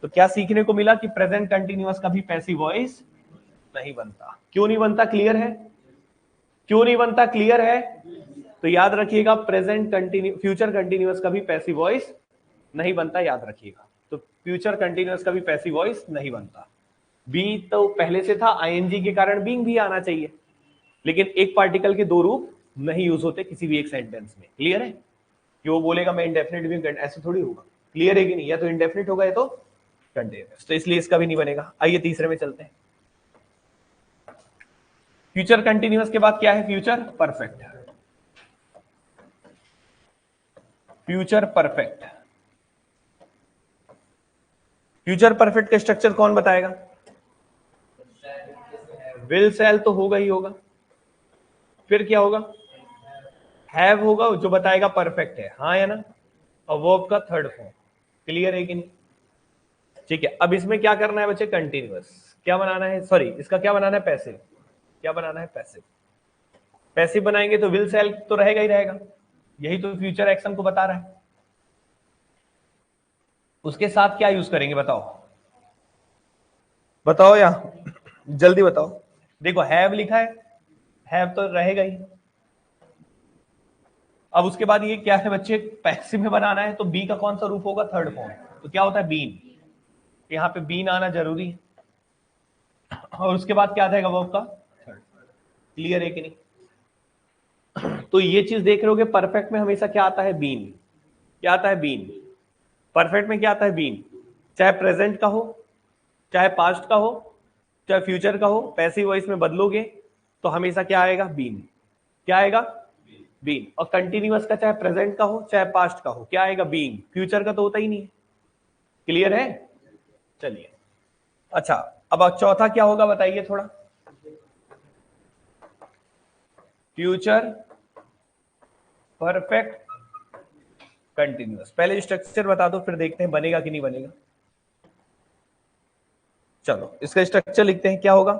Speaker 1: तो क्या सीखने को मिला कि प्रेजेंट कंटिन्यूअस का भी पैसिव वॉइस नहीं बनता। क्यों नहीं बनता, क्लियर है, क्यों नहीं बनता, क्लियर है। तो याद रखिएगा प्रेजेंट कंटिन्यू फ्यूचर कंटिन्यूअस का भी पैसिव वॉइस नहीं बनता, याद रखिएगा। तो फ्यूचर कंटिन्यूअस का भी पैसिव वॉइस नहीं बनता। बी तो पहले से था, ING के कारण बीइंग भी आना चाहिए, लेकिन एक पार्टिकल के दो रूप नहीं यूज होते किसी भी एक सेंटेंस में। क्लियर है कि वो बोलेगा मैं इंडेफिनिट भी, ऐसे थोड़ी होगा। क्लियर है कि नहीं, या तो इंडेफिनिट होगा या तो कंटिन्यूअस, तो इसलिए इसका भी नहीं बनेगा। आइए तीसरे में चलते हैं। फ्यूचर कंटिन्यूअस के बाद क्या है, future perfect. Future perfect, future perfect का स्ट्रक्चर कौन बताएगा, विल सेल तो होगा ही होगा, फिर क्या होगा, हैव होगा जो बताएगा परफेक्ट है, हाँ या ना, और वर्ब का थर्ड फॉर्म। क्लियर है कि नहीं। ठीक है, अब इसमें क्या करना है बच्चे, कंटिन्यूअस क्या बनाना है, सॉरी इसका क्या बनाना है, पैसिव। क्या बनाना है, पैसिव। पैसिव बनाएंगे तो विल सेल तो रहेगा ही रहेगा, यही तो फ्यूचर एक्शन को बता रहा है। उसके साथ क्या यूज करेंगे बताओ, बताओ या जल्दी बताओ। देखो हैव लिखा है, हैव तो रहेगा ही। अब उसके बाद ये क्या है बच्चे, पैसिव में बनाना है तो बी का कौन सा रूप होगा, थर्ड फॉर्म। तो क्या होता है, बीन। यहाँ पे बीन आना जरूरी है। और उसके बाद क्या आ जाएगा, वर्ब का थर्ड। क्लियर है कि नहीं। तो ये चीज देख रहे हो, परफेक्ट में हमेशा क्या आता है, बीन। क्या आता है, बीन। परफेक्ट में क्या आता है, बीन। चाहे प्रेजेंट का हो, चाहे पास्ट का हो, चाहे फ्यूचर का हो, पैसिव वॉइस में बदलोगे तो हमेशा क्या आएगा, बीन। क्या आएगा, बीन। और कंटिन्यूअस का चाहे प्रेजेंट का हो चाहे पास्ट का हो, क्या आएगा, बीइंग। फ्यूचर का तो होता ही नहीं है। क्लियर है। चलिए अच्छा, अब चौथा क्या होगा बताइए थोड़ा, फ्यूचर परफेक्ट कंटिन्यूअस। पहले स्ट्रक्चर बता दो फिर देखते हैं बनेगा कि नहीं बनेगा। चलो इसका स्ट्रक्चर लिखते हैं, क्या होगा,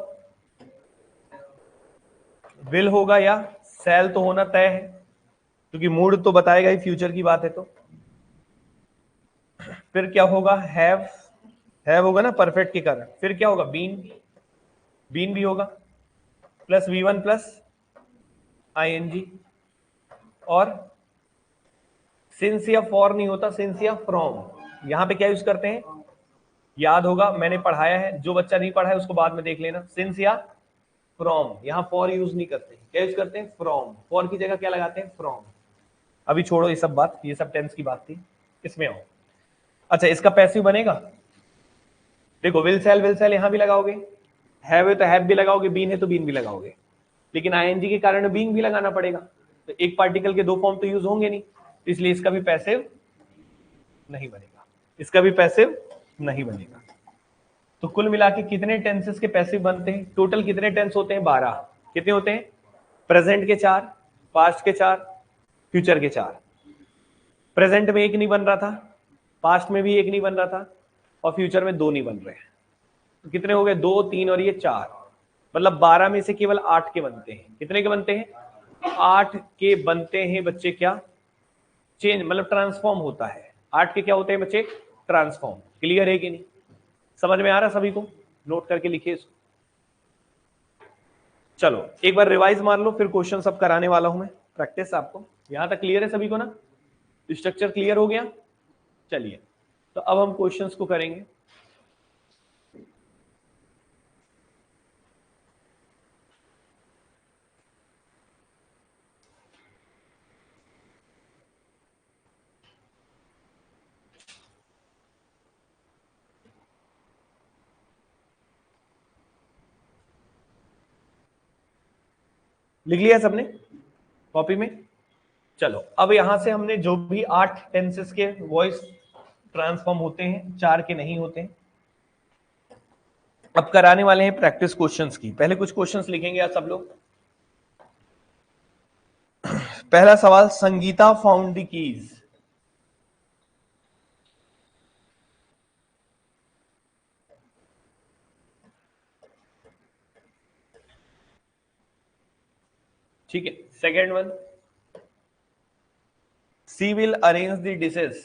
Speaker 1: विल होगा या सेल तो होना तय है, क्योंकि मूड तो बताएगा ही, फ्यूचर की बात है तो। फिर क्या होगा, हैव होगा ना परफेक्ट के कारण। फिर क्या होगा, बीन भी होगा, प्लस V1 प्लस ING, और सिंस या फॉर नहीं होता, सिंस या फ्रॉम। यहां पे क्या यूज करते हैं, याद होगा मैंने पढ़ाया है, जो बच्चा नहीं पढ़ा है उसको बाद में देख लेना। सिंस या फ्रॉम, यहां फॉर यूज नहीं करते, क्या यूज करते हैं, फ्रॉम। फॉर की जगह क्या लगाते हैं, फ्रॉम। अभी छोड़ो ये सब बात, ये सब टेंस की बात थी, इसमें आओ। अच्छा इसका पैसिव बनेगा, देखो विल सेल यहां भी लगाओगे, हैव है तो हैव भी लगाओगे, बीन है तो बीन भी लगाओगे, लेकिन आईएनजी के कारण बीइंग भी लगाना पड़ेगा, तो एक पार्टिकल के दो फॉर्म तो यूज होंगे नहीं, इसलिए इसका भी पैसिव नहीं बनेगा, इसका भी पैसिव नहीं बनेगा। तो कुल मिला के कितने टेंसेस के पैसिव बनते हैं, टोटल कितने टेंस होते हैं, 12। कितने होते हैं, प्रेजेंट के 4, पास्ट के 4, फ्यूचर के 4। प्रेजेंट में एक नहीं बन रहा था, पास्ट में भी एक नहीं बन रहा था, और फ्यूचर में 2 नहीं बन रहे हैं। तो कितने हो गए, 2, 3 और ये 4, मतलब 12 में से केवल 8 के बनते हैं। कितने के बनते हैं, 8 के बनते हैं बच्चे। क्या चेंज, मतलब ट्रांसफॉर्म होता है। 8 के क्या होते हैं बच्चे, ट्रांसफॉर्म। क्लियर है कि नहीं, समझ में आ रहा सभी को, नोट करके लिखिए इसको। चलो एक बार रिवाइज मार लो, फिर क्वेश्चन सब कराने वाला हूं मैं, प्रैक्टिस आपको। यहां तक क्लियर है सभी को ना, स्ट्रक्चर क्लियर हो गया। चलिए तो अब हम क्वेश्चंस को करेंगे। लिख लिया सबने कॉपी में। चलो अब यहां से हमने जो भी 8 टेंसेस के वॉइस ट्रांसफॉर्म होते हैं, 4 के नहीं होते हैं, अब कराने वाले हैं प्रैक्टिस क्वेश्चंस की। पहले कुछ क्वेश्चंस लिखेंगे आप सब लोग। पहला सवाल, संगीता फाउंड द कीज। ठीक है, second one, she will arrange the dishes.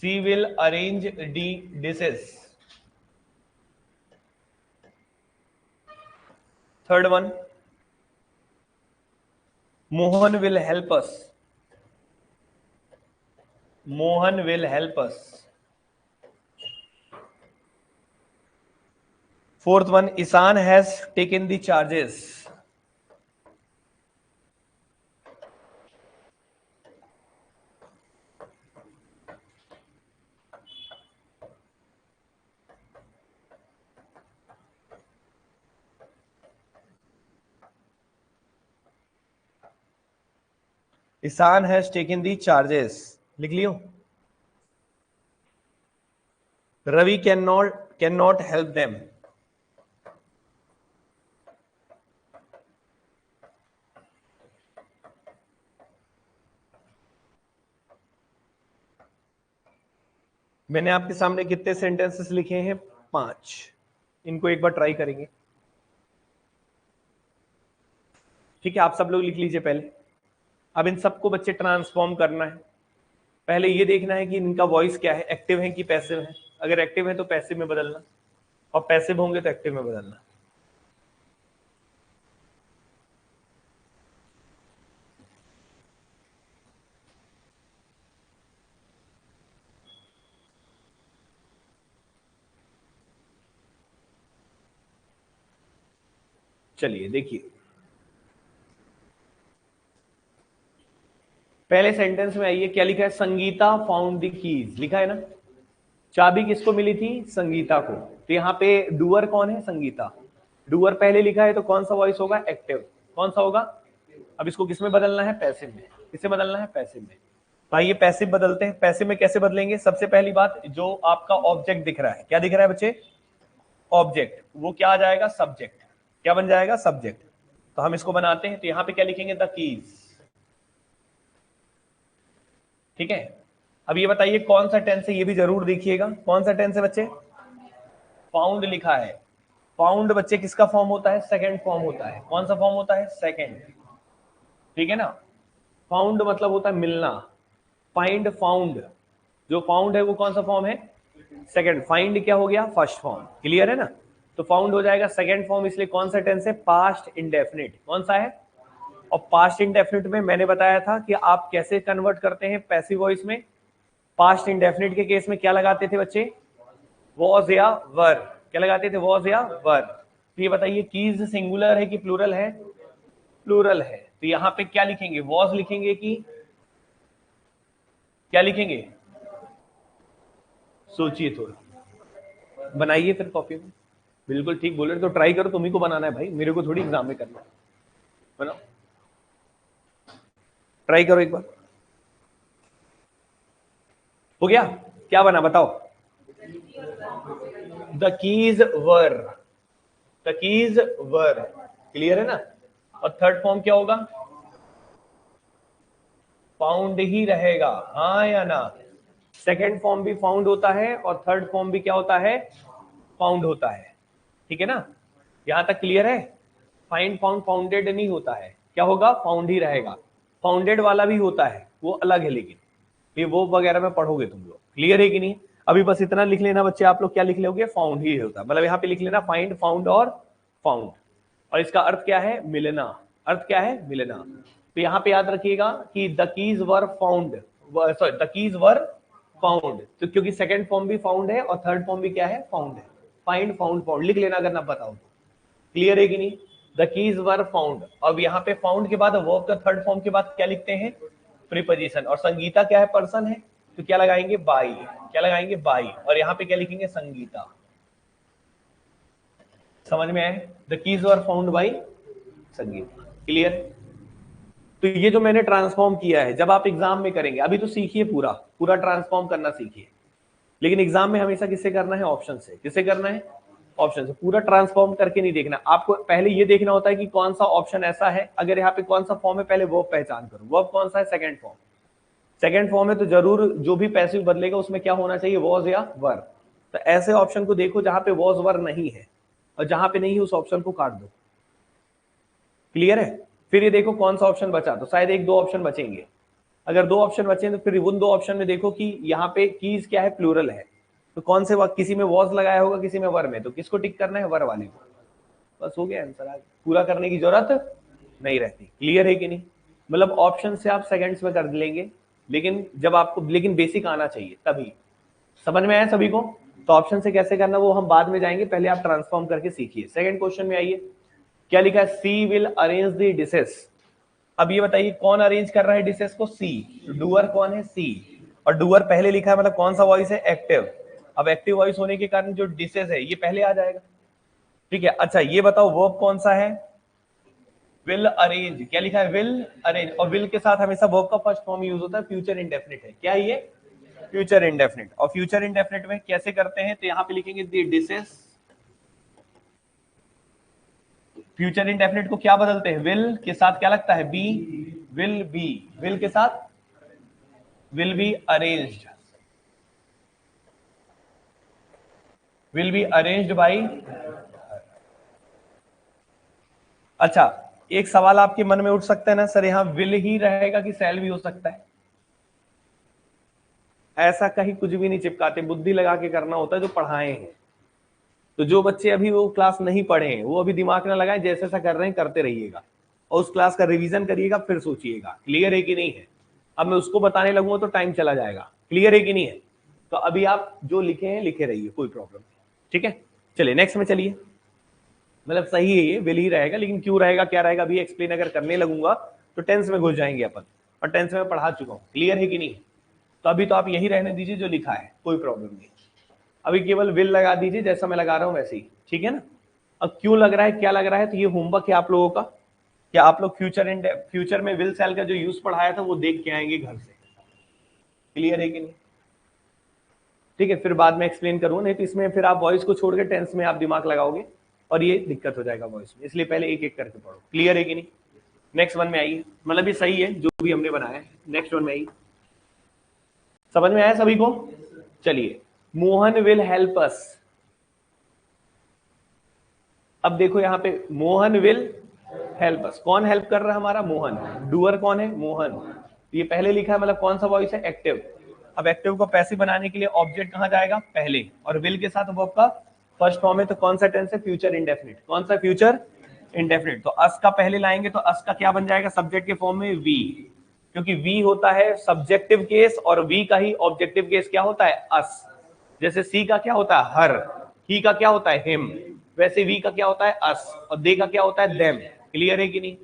Speaker 1: She will arrange the dishes. Third one, Mohan will help us. Mohan will help us. Fourth one, Ishan has taken the charges. Ishan has taken the charges, लिख लियो। Ravi can not help them. मैंने आपके सामने कितने sentences लिखे हैं, 5। इनको एक बार ट्राई करेंगे। ठीक है, आप सब लोग लिख लीजिए पहले। अब इन सबको बच्चे ट्रांसफॉर्म करना है। पहले ये देखना है कि इनका वॉइस क्या है, एक्टिव है कि पैसिव है। अगर एक्टिव है तो पैसिव में बदलना, और पैसिव होंगे तो एक्टिव में बदलना। चलिए देखिए, पहले सेंटेंस में आइए, क्या लिखा है, संगीता फाउंड द कीज, लिखा है ना। चाबी किसको मिली थी, संगीता को। तो यहाँ पे डूअर कौन है, संगीता। डूअर पहले लिखा है तो कौन सा वॉइस होगा, एक्टिव। कौन सा होगा, अब इसको किसमें बदलना है, पैसिव में। किसे बदलना है, पैसिव में। भाई ये पैसिव बदलते हैं, पैसिव में कैसे बदलेंगे, सबसे पहली बात, जो आपका ऑब्जेक्ट दिख रहा है, क्या दिख रहा है बच्चे, ऑब्जेक्ट, वो क्या आ जाएगा, सब्जेक्ट। क्या बन जाएगा, सब्जेक्ट। तो हम इसको बनाते हैं, तो यहाँ पे क्या लिखेंगे, द कीज। ठीक है, अब ये बताइए कौन सा टेंस है, ये भी जरूर देखिएगा कौन सा टेंस है बच्चे। फाउंड लिखा है। फाउंड बच्चे किसका फॉर्म होता है, सेकंड फॉर्म होता है। कौन सा फॉर्म होता है, सेकंड। ठीक है ना। फाउंड मतलब होता है मिलना। फाइंड, फाउंड, जो फाउंड है वो कौन सा फॉर्म है, सेकंड। फाइंड क्या हो गया, फर्स्ट फॉर्म। क्लियर है ना। तो फाउंड हो जाएगा सेकंड फॉर्म, इसलिए कौन सा टेंस है, पास्ट इंडेफिनिट। कौन सा है, और पास्ट इंडेफिनिट में मैंने बताया था कि आप कैसे कन्वर्ट करते हैं पैसिव वॉइस में। पास्ट इंडेफिनिट के केस में क्या लगाते थे बच्चे, वॉज या वर। क्या लगाते थे, वॉज या वर। तो ये बताइए कीज सिंगुलर है कि प्लूरल है, प्लूरल है। तो यहां पे क्या लिखेंगे, वॉज लिखेंगे कि क्या लिखेंगे, सोचिए थोड़ा, बनाइए फिर कॉपी में। बिल्कुल ठीक बोल रहे, तो ट्राई करो, तुम्ही को बनाना है भाई, मेरे को थोड़ी एग्जाम में करना है। बनाओ, ट्राई करो एक बार। हो गया, क्या बना बताओ। The keys were, the keys were. Clear है ना। और थर्ड फॉर्म क्या होगा, फाउंड ही रहेगा, हाँ या ना। सेकेंड फॉर्म भी फाउंड होता है और थर्ड फॉर्म भी क्या होता है, फाउंड होता है। ठीक है ना, यहां तक क्लियर है। फाइंड, फाउंड, फाउंडेड नहीं होता है, क्या होगा, फाउंड ही रहेगा। फाउंडेड वाला भी होता है, वो अलग है, लेकिन ये वो वगैरह में पढ़ोगे तुम लोग। क्लियर है कि नहीं। अभी बस इतना लिख लेना बच्चे, आप लोग क्या लिख लोगे, फाउंड ही होता है। मतलब यहाँ पे लिख लेना फाइंड, फाउंड और फाउंड। और इसका अर्थ क्या है, मिलना। अर्थ क्या है, मिलना। तो यहाँ पे याद रखिएगा कि the keys were found, sorry the keys were found. तो क्योंकि सेकंड फॉर्म भी फाउंड है और थर्ड फॉर्म भी क्या है, फाउंड है। फाइंड, फाउंड, फाउंड लिख लेना अगर ना बताओ तो। क्लियर है कि नहीं। The keys were found. अब यहाँ पे फाउंड के बाद वर्ब का थर्ड फॉर्म के बाद क्या लिखते हैं, प्रीपोजिशन। और संगीता क्या है, पर्सन है, तो क्या लगाएंगे, बाई। क्या लगाएंगे, बाई। और यहाँ पे क्या लिखेंगे, संगीता। समझ में आए, the keys were found by Sangeeta. Clear. तो ये जो मैंने ट्रांसफॉर्म किया है, जब आप एग्जाम में करेंगे, अभी तो सीखिए, पूरा पूरा ट्रांसफॉर्म करना सीखिए। लेकिन एग्जाम में हमेशा किससे करना है, ऑप्शन से। किससे करना है, ऑप्शन से। पूरा ट्रांसफॉर्म करके नहीं देखना आपको, पहले ये देखना होता है कि कौन सा ऑप्शन ऐसा है, अगर यहाँ पे कौन सा फॉर्म है, पहले वो पहचान करो। वर्ब कौन सा है, सेकंड फॉर्म। सेकंड फॉर्म है तो जरूर जो भी पैसिव बदलेगा उसमें क्या होना चाहिए, वॉज या वर। तो ऐसे ऑप्शन को देखो जहां पे वॉज वर नहीं है, और जहां पे नहीं है उस ऑप्शन को काट दो। क्लियर है। फिर ये देखो कौन सा ऑप्शन बचा, तो शायद एक दो ऑप्शन बचेंगे। अगर दो ऑप्शन बचे तो फिर उन दो ऑप्शन में देखो कि यहाँ पे कीज क्या है, प्लूरल है। तो कौन से, किसी में वॉज लगाया होगा, किसी में वर में, तो किसको टिक करना है, वर वाले को। बस हो गया आंसर, आगे पूरा करने की जरूरत नहीं रहती। क्लियर है कि नहीं। मतलब ऑप्शन से आप सेकंड्स में कर लेंगे, लेकिन जब आपको, लेकिन बेसिक आना चाहिए तभी। समझ में आया सभी को। तो ऑप्शन से कैसे करना वो हम बाद में जाएंगे, पहले आप ट्रांसफॉर्म करके सीखिए। सेकंड क्वेश्चन में आइए, क्या लिखा है, सी विल अरेंज द डिशेस। अब ये बताइए कौन अरेंज कर रहा है डिशेस को, सी। डूअर कौन है, सी। और डूअर पहले लिखा है, मतलब कौन सा वॉइस है, एक्टिव। अब एक्टिव वॉइस होने के कारण जो डिशेस है ये पहले आ जाएगा। ठीक है। अच्छा ये बताओ वर्ब कौन सा है, विल अरेंज। क्या लिखा है, विल अरेंज। और विल के साथ हमेशा वर्ब का फर्स्ट फॉर्म यूज होता है, फ्यूचर इंडेफिनिट है। क्या है ये, फ्यूचर इंडेफिनिट। और फ्यूचर इंडेफिनिट में कैसे करते हैं, तो यहाँ पे लिखेंगे द डिशेस। फ्यूचर इंडेफिनिट को क्या बदलते हैं, विल के साथ क्या लगता है, बी। विल बी, विल के साथ will be arranged, will be arranged by. अच्छा एक सवाल आपके मन में उठ सकता है ना, सर यहां विल ही रहेगा कि सेल भी हो सकता है। ऐसा कहीं कुछ भी नहीं चिपकाते, बुद्धि लगा के करना होता है जो पढ़ाए हैं। तो जो बच्चे अभी वो क्लास नहीं पढ़े हैं वो अभी दिमाग ना लगाए, जैसे ऐसा कर रहे हैं करते रहिएगा, और उस क्लास का रिवीजन करिएगा, फिर सोचिएगा क्लियर है कि नहीं है। अब मैं उसको बताने लगूंगा तो टाइम चला जाएगा। क्लियर है कि नहीं है। तो अभी आप जो लिखे हैं लिखे रहिए, कोई प्रॉब्लम नहीं। ठीक है, चलिए नेक्स्ट में चलिए। मतलब सही है, ये विल ही रहेगा, लेकिन क्यों रहेगा क्या रहेगा अभी एक्सप्लेन अगर करने लगूंगा तो टेंस में घुस जाएंगे अपन, और टेंस में पढ़ा चुका हूं। क्लियर है कि नहीं। तो अभी तो आप यही रहने दीजिए जो लिखा है, कोई प्रॉब्लम नहीं। अभी केवल विल लगा दीजिए जैसा मैं लगा रहा हूं वैसे ही, ठीक है ना। अब क्यों लग रहा है, क्या लग रहा है, तो ये होमवर्क है आप लोगों का। क्या आप लोग फ्यूचर में विल सेल का जो यूज पढ़ाया था वो देख के आएंगे घर से। क्लियर है कि नहीं। ठीक है, फिर बाद में एक्सप्लेन करूंगा, नहीं तो इसमें फिर आप वॉइस को छोड़ के टेंस में आप दिमाग लगाओगे और ये दिक्कत हो जाएगा वॉइस में, इसलिए पहले एक एक करके पढ़ो। क्लियर है कि नहीं। नेक्स्ट वन में आइए, मतलब ये सही है जो भी हमने बनाया है। नेक्स्ट वन में आइए, समझ में आया सभी को? चलिए, मोहन विल हेल्प अस। अब देखो यहाँ पे मोहन विल हेल्प अस, कौन हेल्प कर रहा है हमारा? मोहन। डूअर कौन है? मोहन। ये पहले लिखा है, मतलब कौन सा वॉइस है? एक्टिव। अब एक्टिव को पैसिव बनाने के लिए ऑब्जेक्ट कहाँ जाएगा? पहले, और विल के साथ वर्ब का फर्स्ट फॉर्म है, तो कौन सा टेंस है? Future indefinite. कौन सा? Future indefinite. तो अस का पहले लाएंगे तो अस का क्या बन जाएगा? सब्जेक्ट के फॉर्म में वी, क्योंकि वी होता है सब्जेक्टिव केस और वी का ही ऑब्जेक्टिव केस क्या होता है? अस। जैसे सी का क्या होता है? हर। ही का क्या होता है? हिम। वैसे वी का क्या होता है? अस। और दे का क्या होता है? देम। क्लियर है कि नहीं?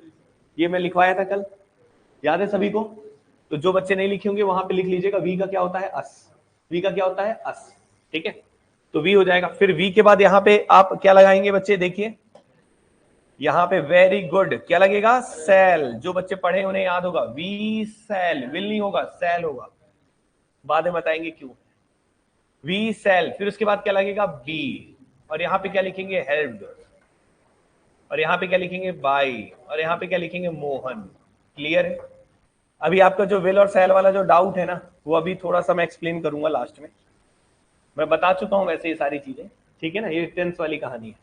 Speaker 1: ये मैं लिखवाया था कल, याद है सभी को? तो जो बच्चे नहीं लिखे होंगे वहां पे लिख लीजिएगा, वी का क्या होता है? अस। वी का क्या होता है? अस। ठीक है, तो वी हो जाएगा। फिर वी के बाद यहाँ पे आप क्या लगाएंगे बच्चे? देखिए यहाँ पे वेरी गुड, क्या लगेगा? सेल। जो बच्चे पढ़े उन्हें याद होगा, वी सेल। विल नहीं होगा, सेल होगा, बाद में बताएंगे क्यों। We shall. फिर उसके बाद क्या लगेगा? बी। और यहाँ पे क्या लिखेंगे? हेल्प्ड। और यहाँ पे क्या लिखेंगे? बाई। और यहाँ पे क्या लिखेंगे? मोहन। क्लियर है? अभी आपका जो विल और सेल वाला जो डाउट है ना, वो अभी थोड़ा सा मैं एक्सप्लेन करूंगा लास्ट में। मैं बता चुका हूं वैसे ये सारी चीजें, ठीक है ना? ये टेंस वाली कहानी है।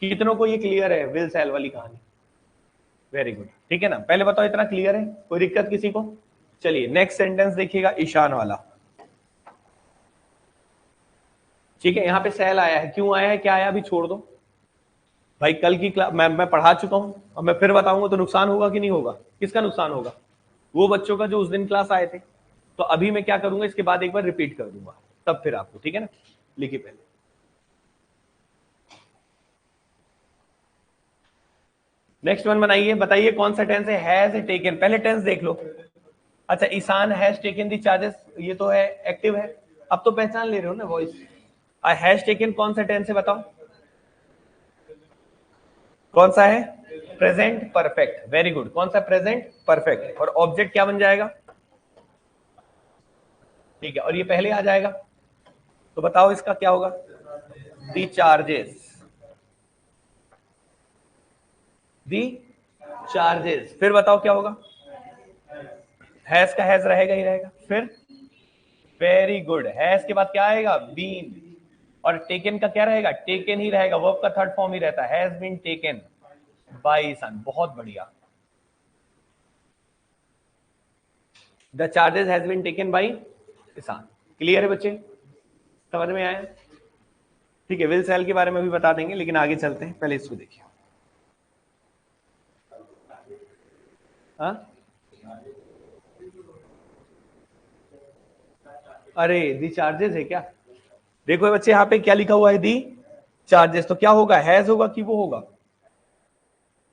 Speaker 1: कितनों को ये क्लियर है, विल सेल वाली कहानी? वेरी गुड, ठीक है ना? पहले बताओ इतना क्लियर है? कोई दिक्कत किसी को? चलिए नेक्स्ट सेंटेंस देखिएगा, ईशान वाला। ठीक है, यहाँ पे सेल आया है, क्यों आया है, क्या आया, अभी छोड़ दो भाई। कल की क्लास मैं पढ़ा चुका हूं, अब मैं फिर बताऊंगा तो नुकसान होगा कि नहीं होगा? किसका नुकसान होगा? वो बच्चों का जो उस दिन क्लास आए थे। तो अभी मैं क्या करूंगा, इसके बाद एक बार रिपीट कर दूंगा, तब फिर आपको, ठीक है ना? लिखिए पहले। नेक्स्ट वन बनाइए, बताइए कौन सा टेंस है? Has taken. पहले टेंस देख लो। अच्छा, Ishan has taken the charges, ये तो है एक्टिव है। अब तो पहचान ले रहे हो ना वॉइस। हैज टेकन कौन सा टेंस है बताओ? कौन सा है? Present perfect. वेरी गुड, कौन सा? Present perfect. और ऑब्जेक्ट क्या बन जाएगा? ठीक है, और ये पहले आ जाएगा, तो बताओ इसका क्या होगा? दी चार्जेस। दी चार्जेस। फिर बताओ क्या होगा? हैज का हैज रहेगा ही रहेगा। फिर वेरी गुड, हैज के बाद क्या आएगा? बीन। और टेकन का क्या रहेगा? टेकन ही रहेगा, वर्ब का थर्ड फॉर्म ही रहता है, has been taken by Ishan. बहुत बढ़िया, the charges has been taken by Ishan. Clear है बच्चे? समझ में आया? ठीक है, विल सेल के बारे में भी बता देंगे, लेकिन आगे चलते हैं, पहले इसको देखिए। हाँ, अरे दी चार्जेस है क्या? देखो बच्चे यहाँ पे क्या लिखा हुआ है? दी चार्जेस। तो क्या होगा? हैज होगा कि वो होगा?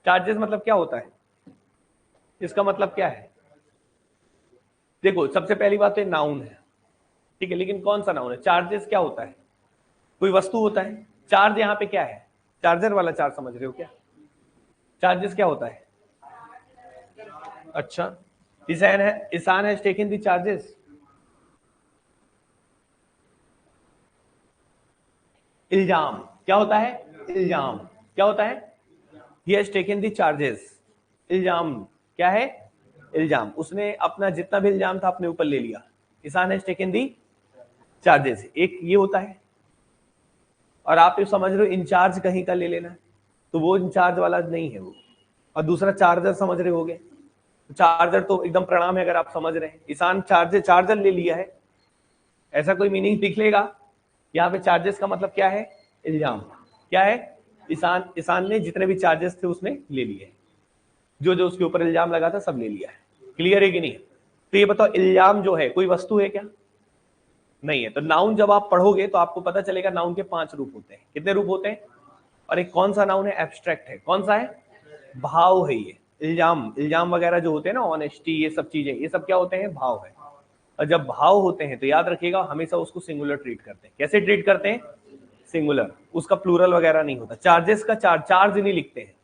Speaker 1: चार्जेस मतलब क्या होता है? इसका मतलब क्या है? देखो सबसे पहली बात तो नाउन है, ठीक है, लेकिन कौन सा नाउन है? चार्जेस क्या होता है? कोई वस्तु होता है। चार्ज यहाँ पे क्या है? चार्जर वाला चार्ज समझ रहे हो क्या? चार्जेस क्या होता है? अच्छा, Ishan has taken the charges. इल्जाम क्या होता है? इल्जाम क्या होता है? He has taken the charges. इल्जाम क्या है? इल्जाम। उसने अपना जितना भी इल्जाम था अपने ऊपर ले लिया। Ishan has taken the charges, एक ये होता है। और आप ये समझ रहे हो इंचार्ज कहीं का ले लेना, तो वो इंचार्ज वाला नहीं है वो। और दूसरा चार्जर समझ रहे होगे, चार्जर तो एकदम प्रणाम है अगर आप समझ रहे हैं। ईशान चार्जर ले लिया है, ऐसा कोई मीनिंग दिखेगा? यहाँ पे चार्जेस का मतलब क्या है? इल्जाम। क्या है? ईशान ने जितने भी चार्जेस थे उसने ले लिए, जो जो उसके ऊपर इल्जाम लगा था सब ले लिया है। क्लियर है कि नहीं? तो ये बताओ, इल्जाम जो है कोई वस्तु है क्या? नहीं है। तो नाउन जब आप पढ़ोगे तो आपको पता चलेगा नाउन के 5 रूप होते हैं। कितने रूप होते हैं? और एक कौन सा नाउन है? एब्स्ट्रैक्ट है। कौन सा है? भाव है ये। इल्जाम वगैरह जो होते हैं ना, ऑनेस्टी, ये सब चीजें, ये सब क्या होते हैं? भाव है। और जब भाव होते हैं तो याद रखिएगा हमेशा उसको सिंगुलर ट्रीट करते हैं। कैसे ट्रीट करते हैं? सिंगुलर। उसका प्लूरल वगैरह नहीं होता। चार्जेस का चार्ज नहीं लिखते हैं,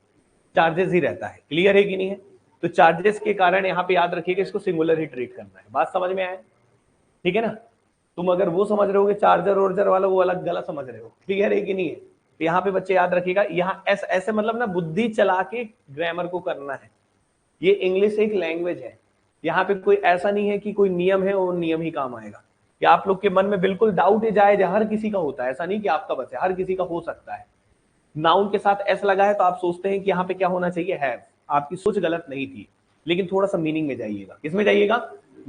Speaker 1: चार्जेस ही रहता है। क्लियर है कि नहीं है? तो चार्जेस के कारण यहाँ पे याद रखिएगा इसको सिंगुलर ही ट्रीट करना है। बात समझ में आए? ठीक है ना? तुम अगर वो समझ रहे हो चार्जर वर्जर वाला, वो अलग गलत समझ रहे हो। क्लियर है कि नहीं है? तो यहाँ पे बच्चे याद रखिएगा, यहाँ ऐसे मतलब ना बुद्धि चला के ग्रामर को करना है। ये इंग्लिश एक लैंग्वेज है, यहाँ पे कोई ऐसा नहीं है कि कोई नियम है और नियम ही काम आएगा। कि आप लोग के मन में बिल्कुल डाउट है, जायज है, हर किसी का होता है, ऐसा नहीं कि आपका बस है, हर किसी का हो सकता है। नाउन के साथ एस लगा है तो आप सोचते हैं कि यहाँ पे क्या होना चाहिए, हैव। आपकी सोच गलत नहीं थी, लेकिन थोड़ा सा मीनिंग में जाइएगा। किसमें जाइएगा?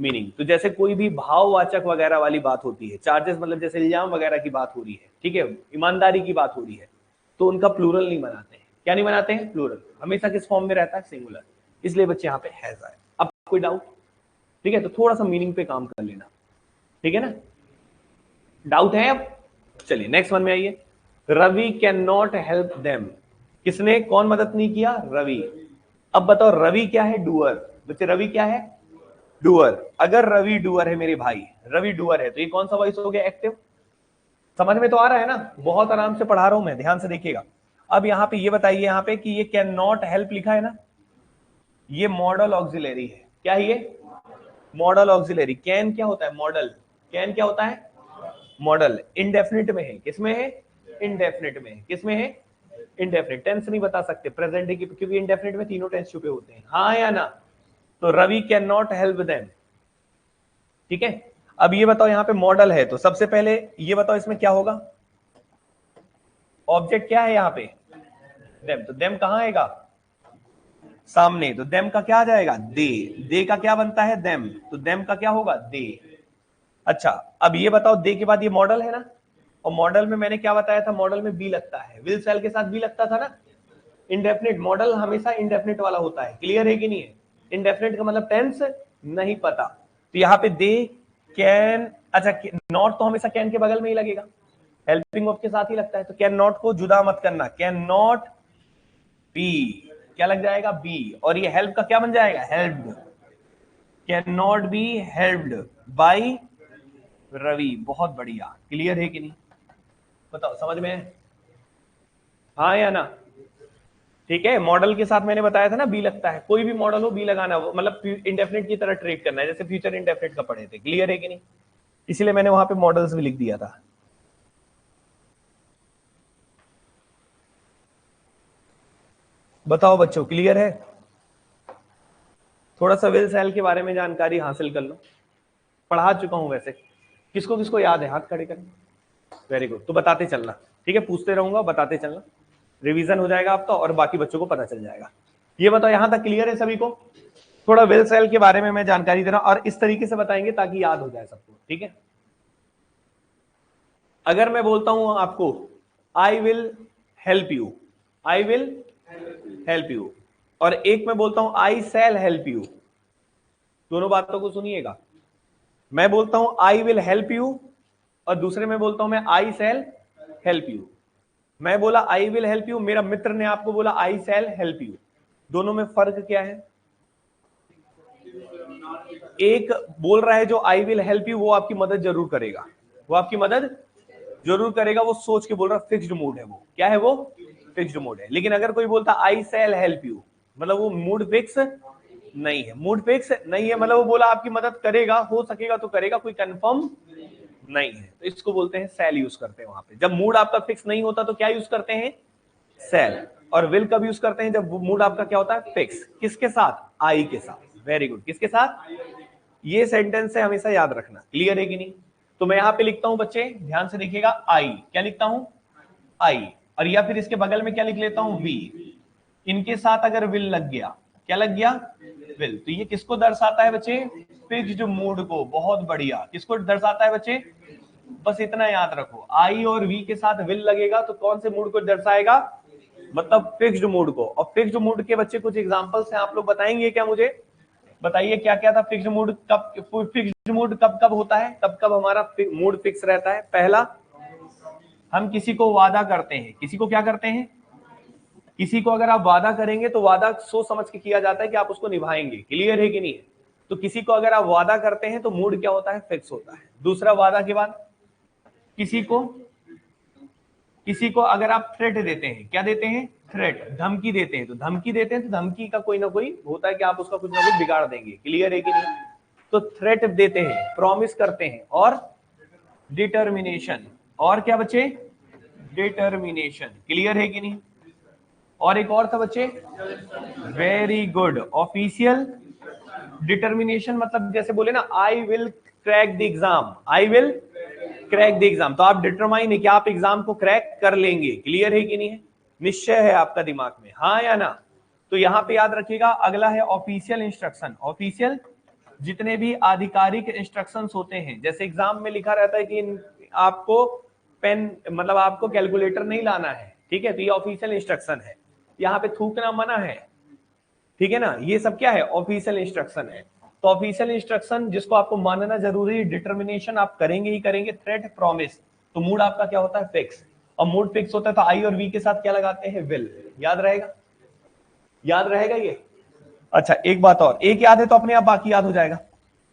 Speaker 1: मीनिंग। तो जैसे कोई भी भाववाचक वगैरह वाली बात होती है, चार्जेस मतलब जैसे इल्जाम वगैरह की बात हो रही है, ठीक है, ईमानदारी की बात हो रही है, तो उनका प्लूरल नहीं बनाते हैं। क्या नहीं बनाते हैं? प्लूरल। हमेशा किस फॉर्म में रहता है? सिंगुलर। इसलिए बच्चे यहाँ पे हैज आए। अब कोई डाउट? ठीक है, तो थोड़ा सा मीनिंग पे काम कर लेना, ठीक है ना? डाउट है अब? चलिए नेक्स्ट वन में आइए। Ravi can not help them. किसने, कौन मदद नहीं किया? रवि। अब बताओ रवि क्या है? डूअर। बच्चे रवि क्या है? डूअर। अगर रवि डूअर है मेरे भाई, रवि डूअर है, तो ये कौन सा वॉइस हो गया? एक्टिव। समझ में तो आ रहा है ना? बहुत आराम से पढ़ा रहा हूं मैं, ध्यान से देखिएगा। अब यहाँ पे ये बताइए, यहाँ पे कि ये कैन नॉट हेल्प लिखा है ना, ये मॉडल ऑक्सिलरी है। क्या है ये? Model auxiliary. कैन क्या होता है? मॉडल। कैन क्या होता है? मॉडल। इंडेफिनिट में है। किसमें है? इंडेफिनिट में है। किसमें है? इंडेफिनिट। टेंस नहीं बता सकते, प्रेजेंट है, क्योंकि इंडेफिनिट में तीनों टेंस छुपे होते हैं, हाँ या ना? तो Ravi can not help them, ठीक है। अब ये बताओ, यहाँ पे मॉडल है, तो सबसे पहले ये बताओ इसमें क्या होगा? ऑब्जेक्ट क्या है यहाँ पे? देम। तो देम कहाँ आएगा? सामने। तो देम का क्या आ जाएगा? दे। दे का क्या बनता है? देम। तो देम का क्या होगा? दे। अच्छा, अब ये बताओ, दे के बाद ये मॉडल है ना, और मॉडल में मैंने क्या बताया था? मॉडल में बी लगता है, विल सेल के साथ बी लगता था ना। इंडेफिनिट, मॉडल हमेशा इंडेफिनिट वाला होता है, क्लियर है कि नहीं है? इंडेफिनिट का मतलब टेंस नहीं पता, तो यहाँ पे दे कैन। अच्छा, नॉट तो हमेशा कैन के बगल में ही लगेगा, हेल्पिंग वर्ब के साथ ही लगता है, तो कैन नॉट को जुदा मत करना, कैन नॉट बी क्या लग जाएगा? बी। और ये हेल्प का क्या बन जाएगा? Helped. Can not be helped by Ravi. बहुत बढ़िया, क्लियर है कि नहीं? बताओ समझ में है, हाँ या ना? ठीक है, मॉडल के साथ मैंने बताया था ना बी लगता है, कोई भी मॉडल हो बी लगाना, मतलब इंडेफिनिट की तरह ट्रीट करना है, जैसे फ्यूचर इंडेफिनिट का पढ़े थे, क्लियर है कि नहीं? इसीलिए मैंने वहां पे मॉडल्स भी लिख दिया था। बताओ बच्चों, क्लियर है? थोड़ा सा विल सेल के बारे में जानकारी हासिल कर लो, पढ़ा चुका हूं वैसे। किसको किसको याद है? हाथ खड़े करें। वेरी गुड, तो बताते चलना, ठीक है, पूछते रहूंगा, बताते चलना, रिवीजन हो जाएगा आपका और बाकी बच्चों को पता चल जाएगा। ये बताओ यहां तक क्लियर है सभी को? थोड़ा विल सेल के बारे में मैं जानकारी दे रहा हूं और इस तरीके से बताएंगे ताकि याद हो जाए सबको, ठीक है। अगर मैं बोलता हूं आपको I will help you, I will help you, और एक मैं बोलता हूं आई शैल हेल्प यू, दोनों बातों को सुनिएगा। मैं बोलता हूं आई विल हेल्प यू और दूसरे में बोलता हूं मैं आई शैल हेल्प यू। मैं बोला आई विल हेल्प यू, मेरा मित्र ने आपको बोला आई शैल हेल्प यू, दोनों में फर्क क्या है? एक बोल रहा है जो आई विल हेल्प यू, वो आपकी मदद जरूर करेगा, वो आपकी मदद जरूर करेगा, वो सोच के बोल रहा, फिक्स्ड मूड है, वो क्या है? वो फिक्स्ड मूड है। लेकिन अगर कोई बोलता आई शैल हेल्प यू, मतलब वो मूड फिक्स नहीं है, मूड फिक्स नहीं है, मतलब वो बोला आपकी मदद करेगा, हो सकेगा तो करेगा, कोई कंफर्म नहीं है, तो इसको बोलते हैं सेल यूज करते हैं वहां पे। जब मूड आपका फिक्स नहीं होता तो क्या यूज करते हैं? सेल। और विल कब यूज करते हैं? जब मूड आपका क्या होता है? फिक्स। किसके साथ? आई के साथ। वेरी गुड, किसके साथ? ये सेंटेंस है, हमेशा याद रखना, क्लियर है कि नहीं? तो मैं यहां पे लिखता हूं बच्चे, ध्यान से देखिएगा, आई क्या लिखता हूं? आई। और या फिर इसके बगल में क्या लिख लेता हूं? वी। इनके साथ अगर विल लग गया, क्या लग गया? विल। तो ये किसको दर्शाता है बच्चे? फिक्स्ड मूड को। बहुत बढ़िया, किसको दर्शाता है बच्चे? बस इतना याद रखो, आई और वी के साथ विल लगेगा तो कौन से मूड को दर्शाएगा? मतलब फिक्स्ड मूड को। और फिक्स्ड मूड के बच्चे कुछ एग्जांपल्स हैं, आप लोग बताएंगे क्या मुझे? बताइए क्या क्या था फिक्स्ड मूड? कब फिक्स्ड मूड कब कब होता है? तब कब हमारा मूड फिक्स रहता है? पहला, हम किसी को वादा करते हैं। किसी को क्या करते हैं? किसी को अगर आप वादा करेंगे तो वादा सोच समझ के किया जाता है कि आप उसको निभाएंगे, क्लियर है कि नहीं है? तो किसी को अगर आप वादा करते हैं तो मूड क्या होता है? फिक्स होता है। दूसरा, वादा के बाद किसी को अगर आप थ्रेट देते हैं, क्या देते हैं? थ्रेट, धमकी देते हैं, तो धमकी देते हैं तो धमकी का कोई ना कोई होता है कि आप उसका कुछ ना कुछ बिगाड़ देंगे, क्लियर है कि नहीं? तो थ्रेट देते हैं, प्रॉमिस करते हैं, और डिटर्मिनेशन, और क्या बच्चे? डिटर्मिनेशन, क्लियर है कि नहीं? और एक और था बच्चे, वेरी गुड, ऑफिशियल डिटर्मिनेशन, मतलब जैसे बोले ना I will crack the exam, I will crack the exam. तो आप डिटरमाइन है कि आप एग्जाम को क्रैक कर लेंगे। क्लियर है कि नहीं है? निश्चय है आपका दिमाग में, हाँ या ना? तो यहां पे याद रखिएगा, अगला है ऑफिशियल इंस्ट्रक्शन। ऑफिशियल जितने भी आधिकारिक इंस्ट्रक्शंस होते हैं, जैसे एग्जाम में लिखा रहता है कि आपको पेन मतलब आपको कैलकुलेटर नहीं लाना है, ठीक है, तो ये ऑफिशियल इंस्ट्रक्शन है। यहाँ पे थूकना मना है, ठीक है ना, ये सब क्या है? ऑफिशियल इंस्ट्रक्शन है। तो ऑफिशियल इंस्ट्रक्शन जिसको आपको मानना जरूरी, डिटर्मिनेशन आप करेंगे ही करेंगे, थ्रेट प्रॉमिस, तो मूड आपका क्या होता है? फिक्स। और मूड फिक्स होता है तो आई और वी के साथ क्या लगाते हैं? विल। याद रहेगा? याद रहेगा ये? अच्छा एक बात और, एक याद है तो अपने आप बाकी याद हो जाएगा।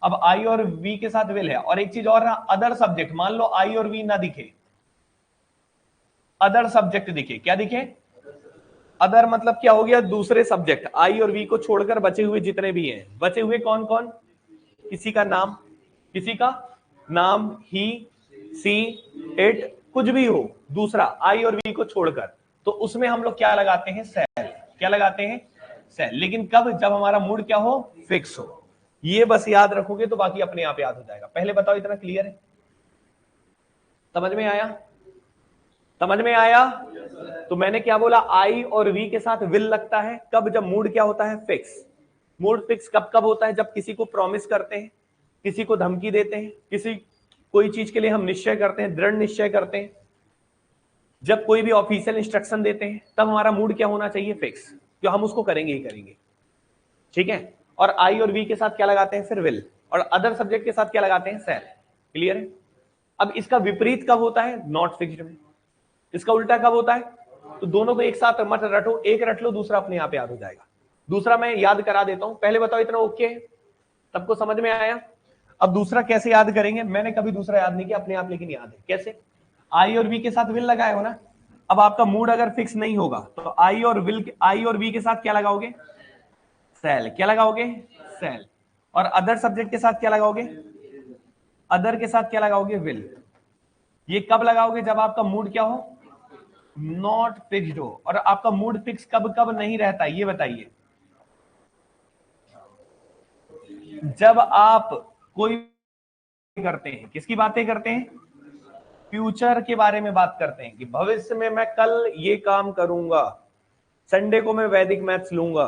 Speaker 1: अब आई और वी के साथ विल है, और एक चीज और ना, अदर सब्जेक्ट, मान लो आई और वी ना दिखे, अदर सब्जेक्ट दिखे, क्या दिखे? अदर मतलब क्या हो गया? दूसरे सब्जेक्ट, आई और वी को छोड़कर बचे हुए जितने भी हैं। बचे हुए कौन कौन? किसी का नाम, किसी का नाम, ही, सी, इट, कुछ भी हो दूसरा आई और वी को छोड़कर, तो उसमें हम लोग क्या लगाते हैं? सेल। क्या लगाते हैं? सेल। लेकिन कब? जब हमारा मूड क्या हो? फिक्स हो। ये बस याद रखोगे तो बाकी अपने आप याद हो जाएगा। पहले बताओ इतना क्लियर है? समझ में आया? समझ में आया? तो मैंने क्या बोला? आई और वी के साथ विल लगता है कब? जब मूड क्या होता है? फिक्स। मूड फिक्स कब कब होता है? जब किसी को प्रॉमिस करते हैं, किसी को धमकी देते हैं, किसी कोई चीज के लिए हम निश्चय करते हैं, दृढ़ निश्चय करते हैं, जब कोई भी ऑफिशियल इंस्ट्रक्शन देते हैं, तब हमारा मूड क्या होना चाहिए? फिक्स, कि हम उसको करेंगे ही करेंगे, ठीक है। और आई और वी के साथ क्या लगाते हैं? फिर विल। और अदर सब्जेक्ट के साथ क्या लगाते हैं? सेल। क्लियर है? अब इसका विपरीत कब होता है? नॉट फिक्स्ड में। इसका उल्टा कब होता है? तो दोनों को एक साथ मत रटो, एक रट लो, दूसरा अपने आप याद हो जाएगा। दूसरा मैं याद करा देता हूं, पहले बताओ इतना ओके है? सबको समझ में आया? अब दूसरा कैसे याद करेंगे? मैंने कभी दूसरा याद नहीं किया अपने आप, लेकिन याद है कैसे। आई और वी के साथ विल लगाए हो ना, अब आपका मूड अगर फिक्स नहीं होगा तो आई और वी के साथ क्या लगाओगे? सेल। क्या लगाओगे? सेल। और अदर सब्जेक्ट के साथ क्या लगाओगे? अदर के साथ क्या लगाओगे? विल। ये कब लगाओगे? जब आपका मूड क्या हो? नॉट फिक्स्ड हो। और आपका मूड फिक्स कब कब नहीं रहता ये बताइए? जब आप कोई करते हैं, किसकी बातें करते हैं? फ्यूचर के बारे में बात करते हैं कि भविष्य में मैं कल ये काम करूंगा, संडे को मैं वैदिक मैथ्स लूंगा।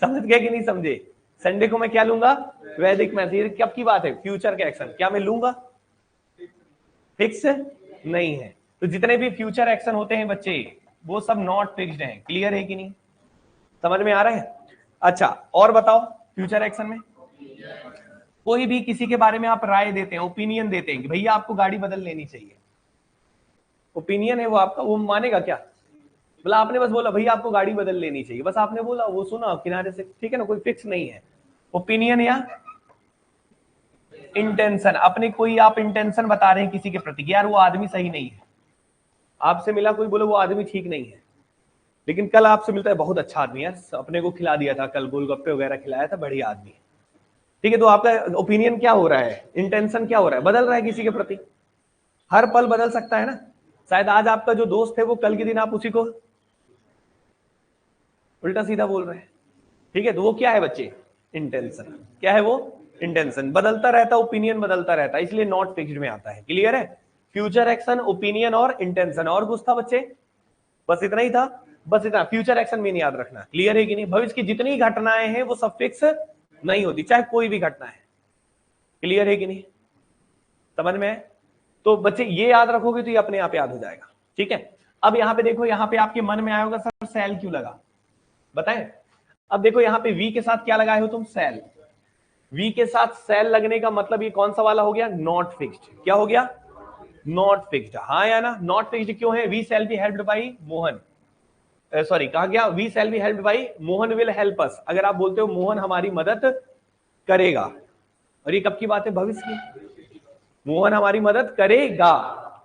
Speaker 1: समझ गए कि नहीं समझे? संडे को मैं क्या लूंगा? वैदिक मैथ्स। ये कब की बात है? फ्यूचर के एक्शन। क्या मैं लूंगा? फिक्स नहीं है। तो जितने भी फ्यूचर एक्शन होते हैं बच्चे, वो सब नॉट फिक्स्ड हैं। क्लियर है कि नहीं? समझ में आ रहा है? अच्छा और बताओ, फ्यूचर एक्शन में कोई भी किसी के बारे में आप राय देते हैं, ओपिनियन देते हैं कि भैया आपको गाड़ी बदल लेनी चाहिए, ओपिनियन है वो आपका, वो मानेगा क्या? बोला आपने बस बोला भैया आपको गाड़ी बदल लेनी चाहिए, बस आपने बोला, वो सुना किनारे से, ठीक है ना, कोई फिक्स नहीं है। ओपिनियन या इंटेंशन, अपने कोई आप इंटेंशन बता रहे हैं किसी के प्रति, यार वो आदमी सही नहीं है। आपसे मिला कोई, बोले वो आदमी ठीक नहीं है, लेकिन कल आपसे मिलता है बहुत अच्छा आदमी है, अपने को खिला दिया था कल, गोलगप्पे वगैरह खिलाया था, बढ़िया आदमी है, ठीक है। तो आपका ओपिनियन क्या हो रहा है? इंटेंशन क्या हो रहा है? बदल रहा है किसी के प्रति। हर पल बदल सकता है ना। शायद आज आपका जो दोस्त है वो कल के दिन आप उसी को उल्टा सीधा बोल रहे हैं, ठीक है। तो वो क्या है बच्चे? इंटेंशन। क्या है वो? इंटेंशन। बदलता रहता, ओपिनियन बदलता रहता है, इसलिए नॉट फिक्स्ड में आता है। क्लियर है? फ्यूचर एक्शन, ओपिनियन और इंटेंशन। और कुछ था बच्चे? बस इतना ही था। बस इतना, फ्यूचर एक्शन में नहीं याद रखना। क्लियर है कि नहीं? भविष्य की जितनी घटनाएं हैं वो सब फिक्स नहीं होती, चाहे कोई भी घटना है। क्लियर है कि नहीं? समझ में है? तो बच्चे ये याद रखोगे तो ये अपने आप याद हो जाएगा, ठीक है। अब यहाँ पे देखो, यहाँ पे आपके मन में आया होगा सर सेल क्यों लगा, बताएं। अब देखो यहाँ पे वी के साथ क्या लगाए हो तुम? सेल। वी के साथ सेल लगने का मतलब ये कौन सा वाला हो गया? Not fixed. क्या हो गया? Not fixed. हाँ या ना? नॉट फिक्स्ड क्यों है? We shall be helped by Mohan, sorry कहा गया we shall be helped by Mohan will help us. अगर आप बोलते हो मोहन हमारी मदद करेगा, और ये कब की बात है? भविष्य की। मोहन हमारी मदद करेगा,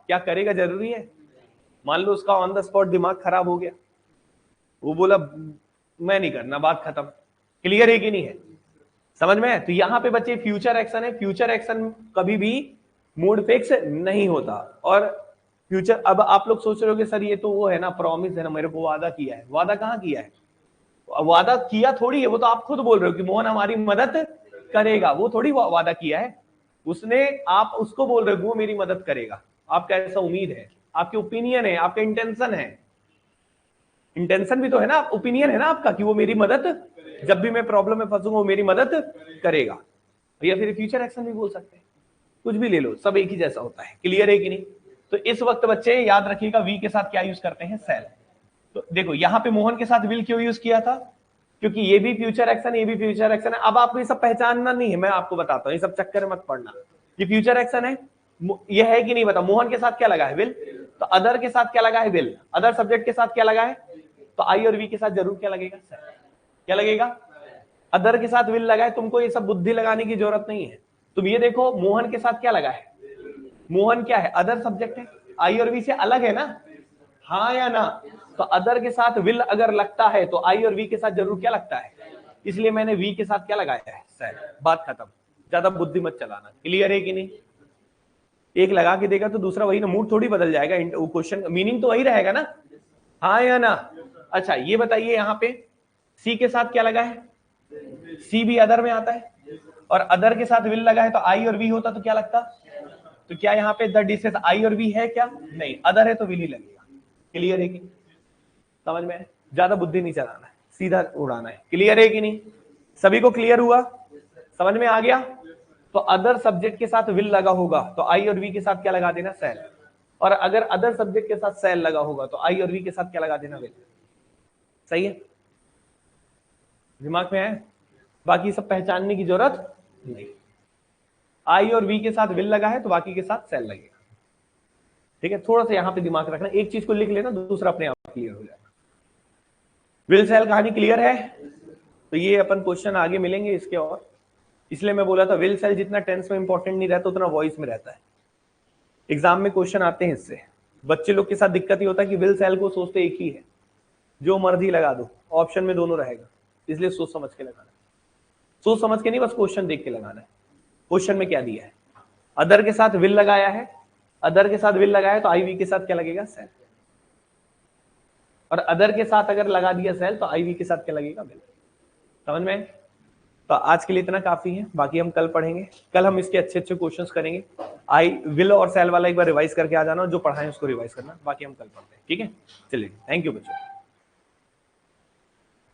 Speaker 1: क्या करेगा जरूरी है? मान लो उसका ऑन द स्पॉट दिमाग खराब हो गया, वो बोला मैं नहीं करना, बात खत्म। क्लियर है कि नहीं है? समझ में है? तो यहां पे बच्चे फ्यूचर एक्शन है, फ्यूचर एक्शन कभी भी मूड फिक्स नहीं होता। और फ्यूचर, अब आप लोग सोच रहे हो कि सर ये तो वो है ना, प्रॉमिस है ना, मेरे को वादा किया है। वादा कहाँ किया है? वादा किया थोड़ी है, वो तो आप खुद बोल रहे हो कि मोहन हमारी मदद करेगा, वो थोड़ी वादा किया है उसने, आप उसको बोल रहे हो वो मेरी मदद करेगा, आपका ऐसा उम्मीद है, आपकी ओपिनियन है, आपका इंटेंशन है, इंटेंशन भी तो है ना, ओपिनियन है ना आपका कि वो मेरी मदद, जब भी मैं प्रॉब्लम में फंसूंगा वो मेरी मदद करेगा। या फिर फ्यूचर एक्शन भी बोल सकते हैं, कुछ भी ले लो, सब एक ही जैसा होता है। क्लियर है कि नहीं? तो इस वक्त बच्चे याद रखिएगा वी के साथ क्या यूज करते हैं, सेल। तो देखो यहाँ पे मोहन के साथ विल क्यों यूज किया था, क्योंकि ये भी फ्यूचर एक्शन, ये भी फ्यूचर एक्शन है। अब आपको ये सब पहचानना नहीं है, मैं आपको बताता हूँ, ये सब चक्कर मत पड़ना। ये फ्यूचर एक्शन है, ये है कि नहीं बता। मोहन के साथ क्या लगा है, विल। तो अदर के साथ क्या लगा है, विल। अदर सब्जेक्ट के साथ क्या लगा है, तो आई और वी के साथ जरूर क्या लगेगा, क्या लगेगा, अदर के साथ विल लगा है। तुमको ये सब बुद्धि लगाने की जरूरत नहीं है। तुम ये देखो मोहन के साथ क्या लगा है, मोहन क्या है, अदर सब्जेक्ट है, आई और वी से अलग है ना, हाँ या ना। तो अदर के साथ विल अगर लगता है तो आई और वी के साथ जरूर क्या लगता है, इसलिए मैंने वी के साथ क्या लगाया है, सेल। बात खत्म, ज्यादा बुद्धि मत चलाना। क्लियर है कि नहीं? एक लगा के देगा तो दूसरा वही ना, मूड थोड़ी बदल जाएगा, क्वेश्चन मीनिंग तो वही रहेगा ना, हाँ या ना। अच्छा ये बताइए यहाँ पे सी के साथ क्या लगा है, सी भी अदर में आता है, और अदर के साथ विल लगा है, तो आई और वी होता तो क्या लगता, तो क्या यहाँ पे द डिशेस आई और वी है क्या, नहीं, अदर है तो विल ही लगेगा। क्लियर है कि समझ में? ज्यादा बुद्धि नहीं चलाना है, सीधा उड़ाना है। क्लियर है कि नहीं? सभी को क्लियर हुआ, समझ में आ गया? तो अदर सब्जेक्ट के साथ विल लगा होगा तो आई और वी के साथ क्या लगा देना, सेल। और अगर अदर सब्जेक्ट के साथ सेल लगा होगा तो आई और वी के साथ क्या लगा देना, विल। सही है, दिमाग में है? बाकी सब पहचानने की जरूरत नहीं। आई और वी के साथ विल लगा है तो बाकी के साथ सेल लगेगा। ठीक है, थोड़ा सा यहां पे दिमाग रखना, एक चीज को लिख लेना, दूसरा अपने आप क्लियर हो जाएगा। विल सेल कहानी क्लियर है? तो ये अपन क्वेश्चन आगे मिलेंगे इसके, और इसलिए मैं बोला था विल सेल जितना टेंस में इंपॉर्टेंट नहीं रहता उतना वॉइस में रहता है। एग्जाम में क्वेश्चन आते हैं इससे। बच्चे लोग के साथ दिक्कत ही होता है कि विल सेल को सोचते एक ही है, जो मर्जी लगा दो, ऑप्शन में दोनों रहेगा, इसलिए सोच समझ के लगाना है। सोच समझ के नहीं, बस क्वेश्चन देख के लगाना है। क्वेश्चन में क्या दिया है, अदर के साथ विल लगाया है, अदर के साथ विल लगाया है तो आई वी के साथ क्या लगेगा, सेल। और अदर के साथ अगर लगा दिया सेल तो आई वी के साथ क्या लगेगा, विल। समझ में? तो आज के लिए इतना काफी है, बाकी हम कल पढ़ेंगे। कल हम इसके अच्छे अच्छे क्वेश्चंस करेंगे। आई विल और सेल वाला एक बार रिवाइज करके आ जाना, जो पढ़ाएं उसको रिवाइज करना, बाकी हम कल पढ़ते हैं। ठीक है, चलिए, थैंक यू बच्चों।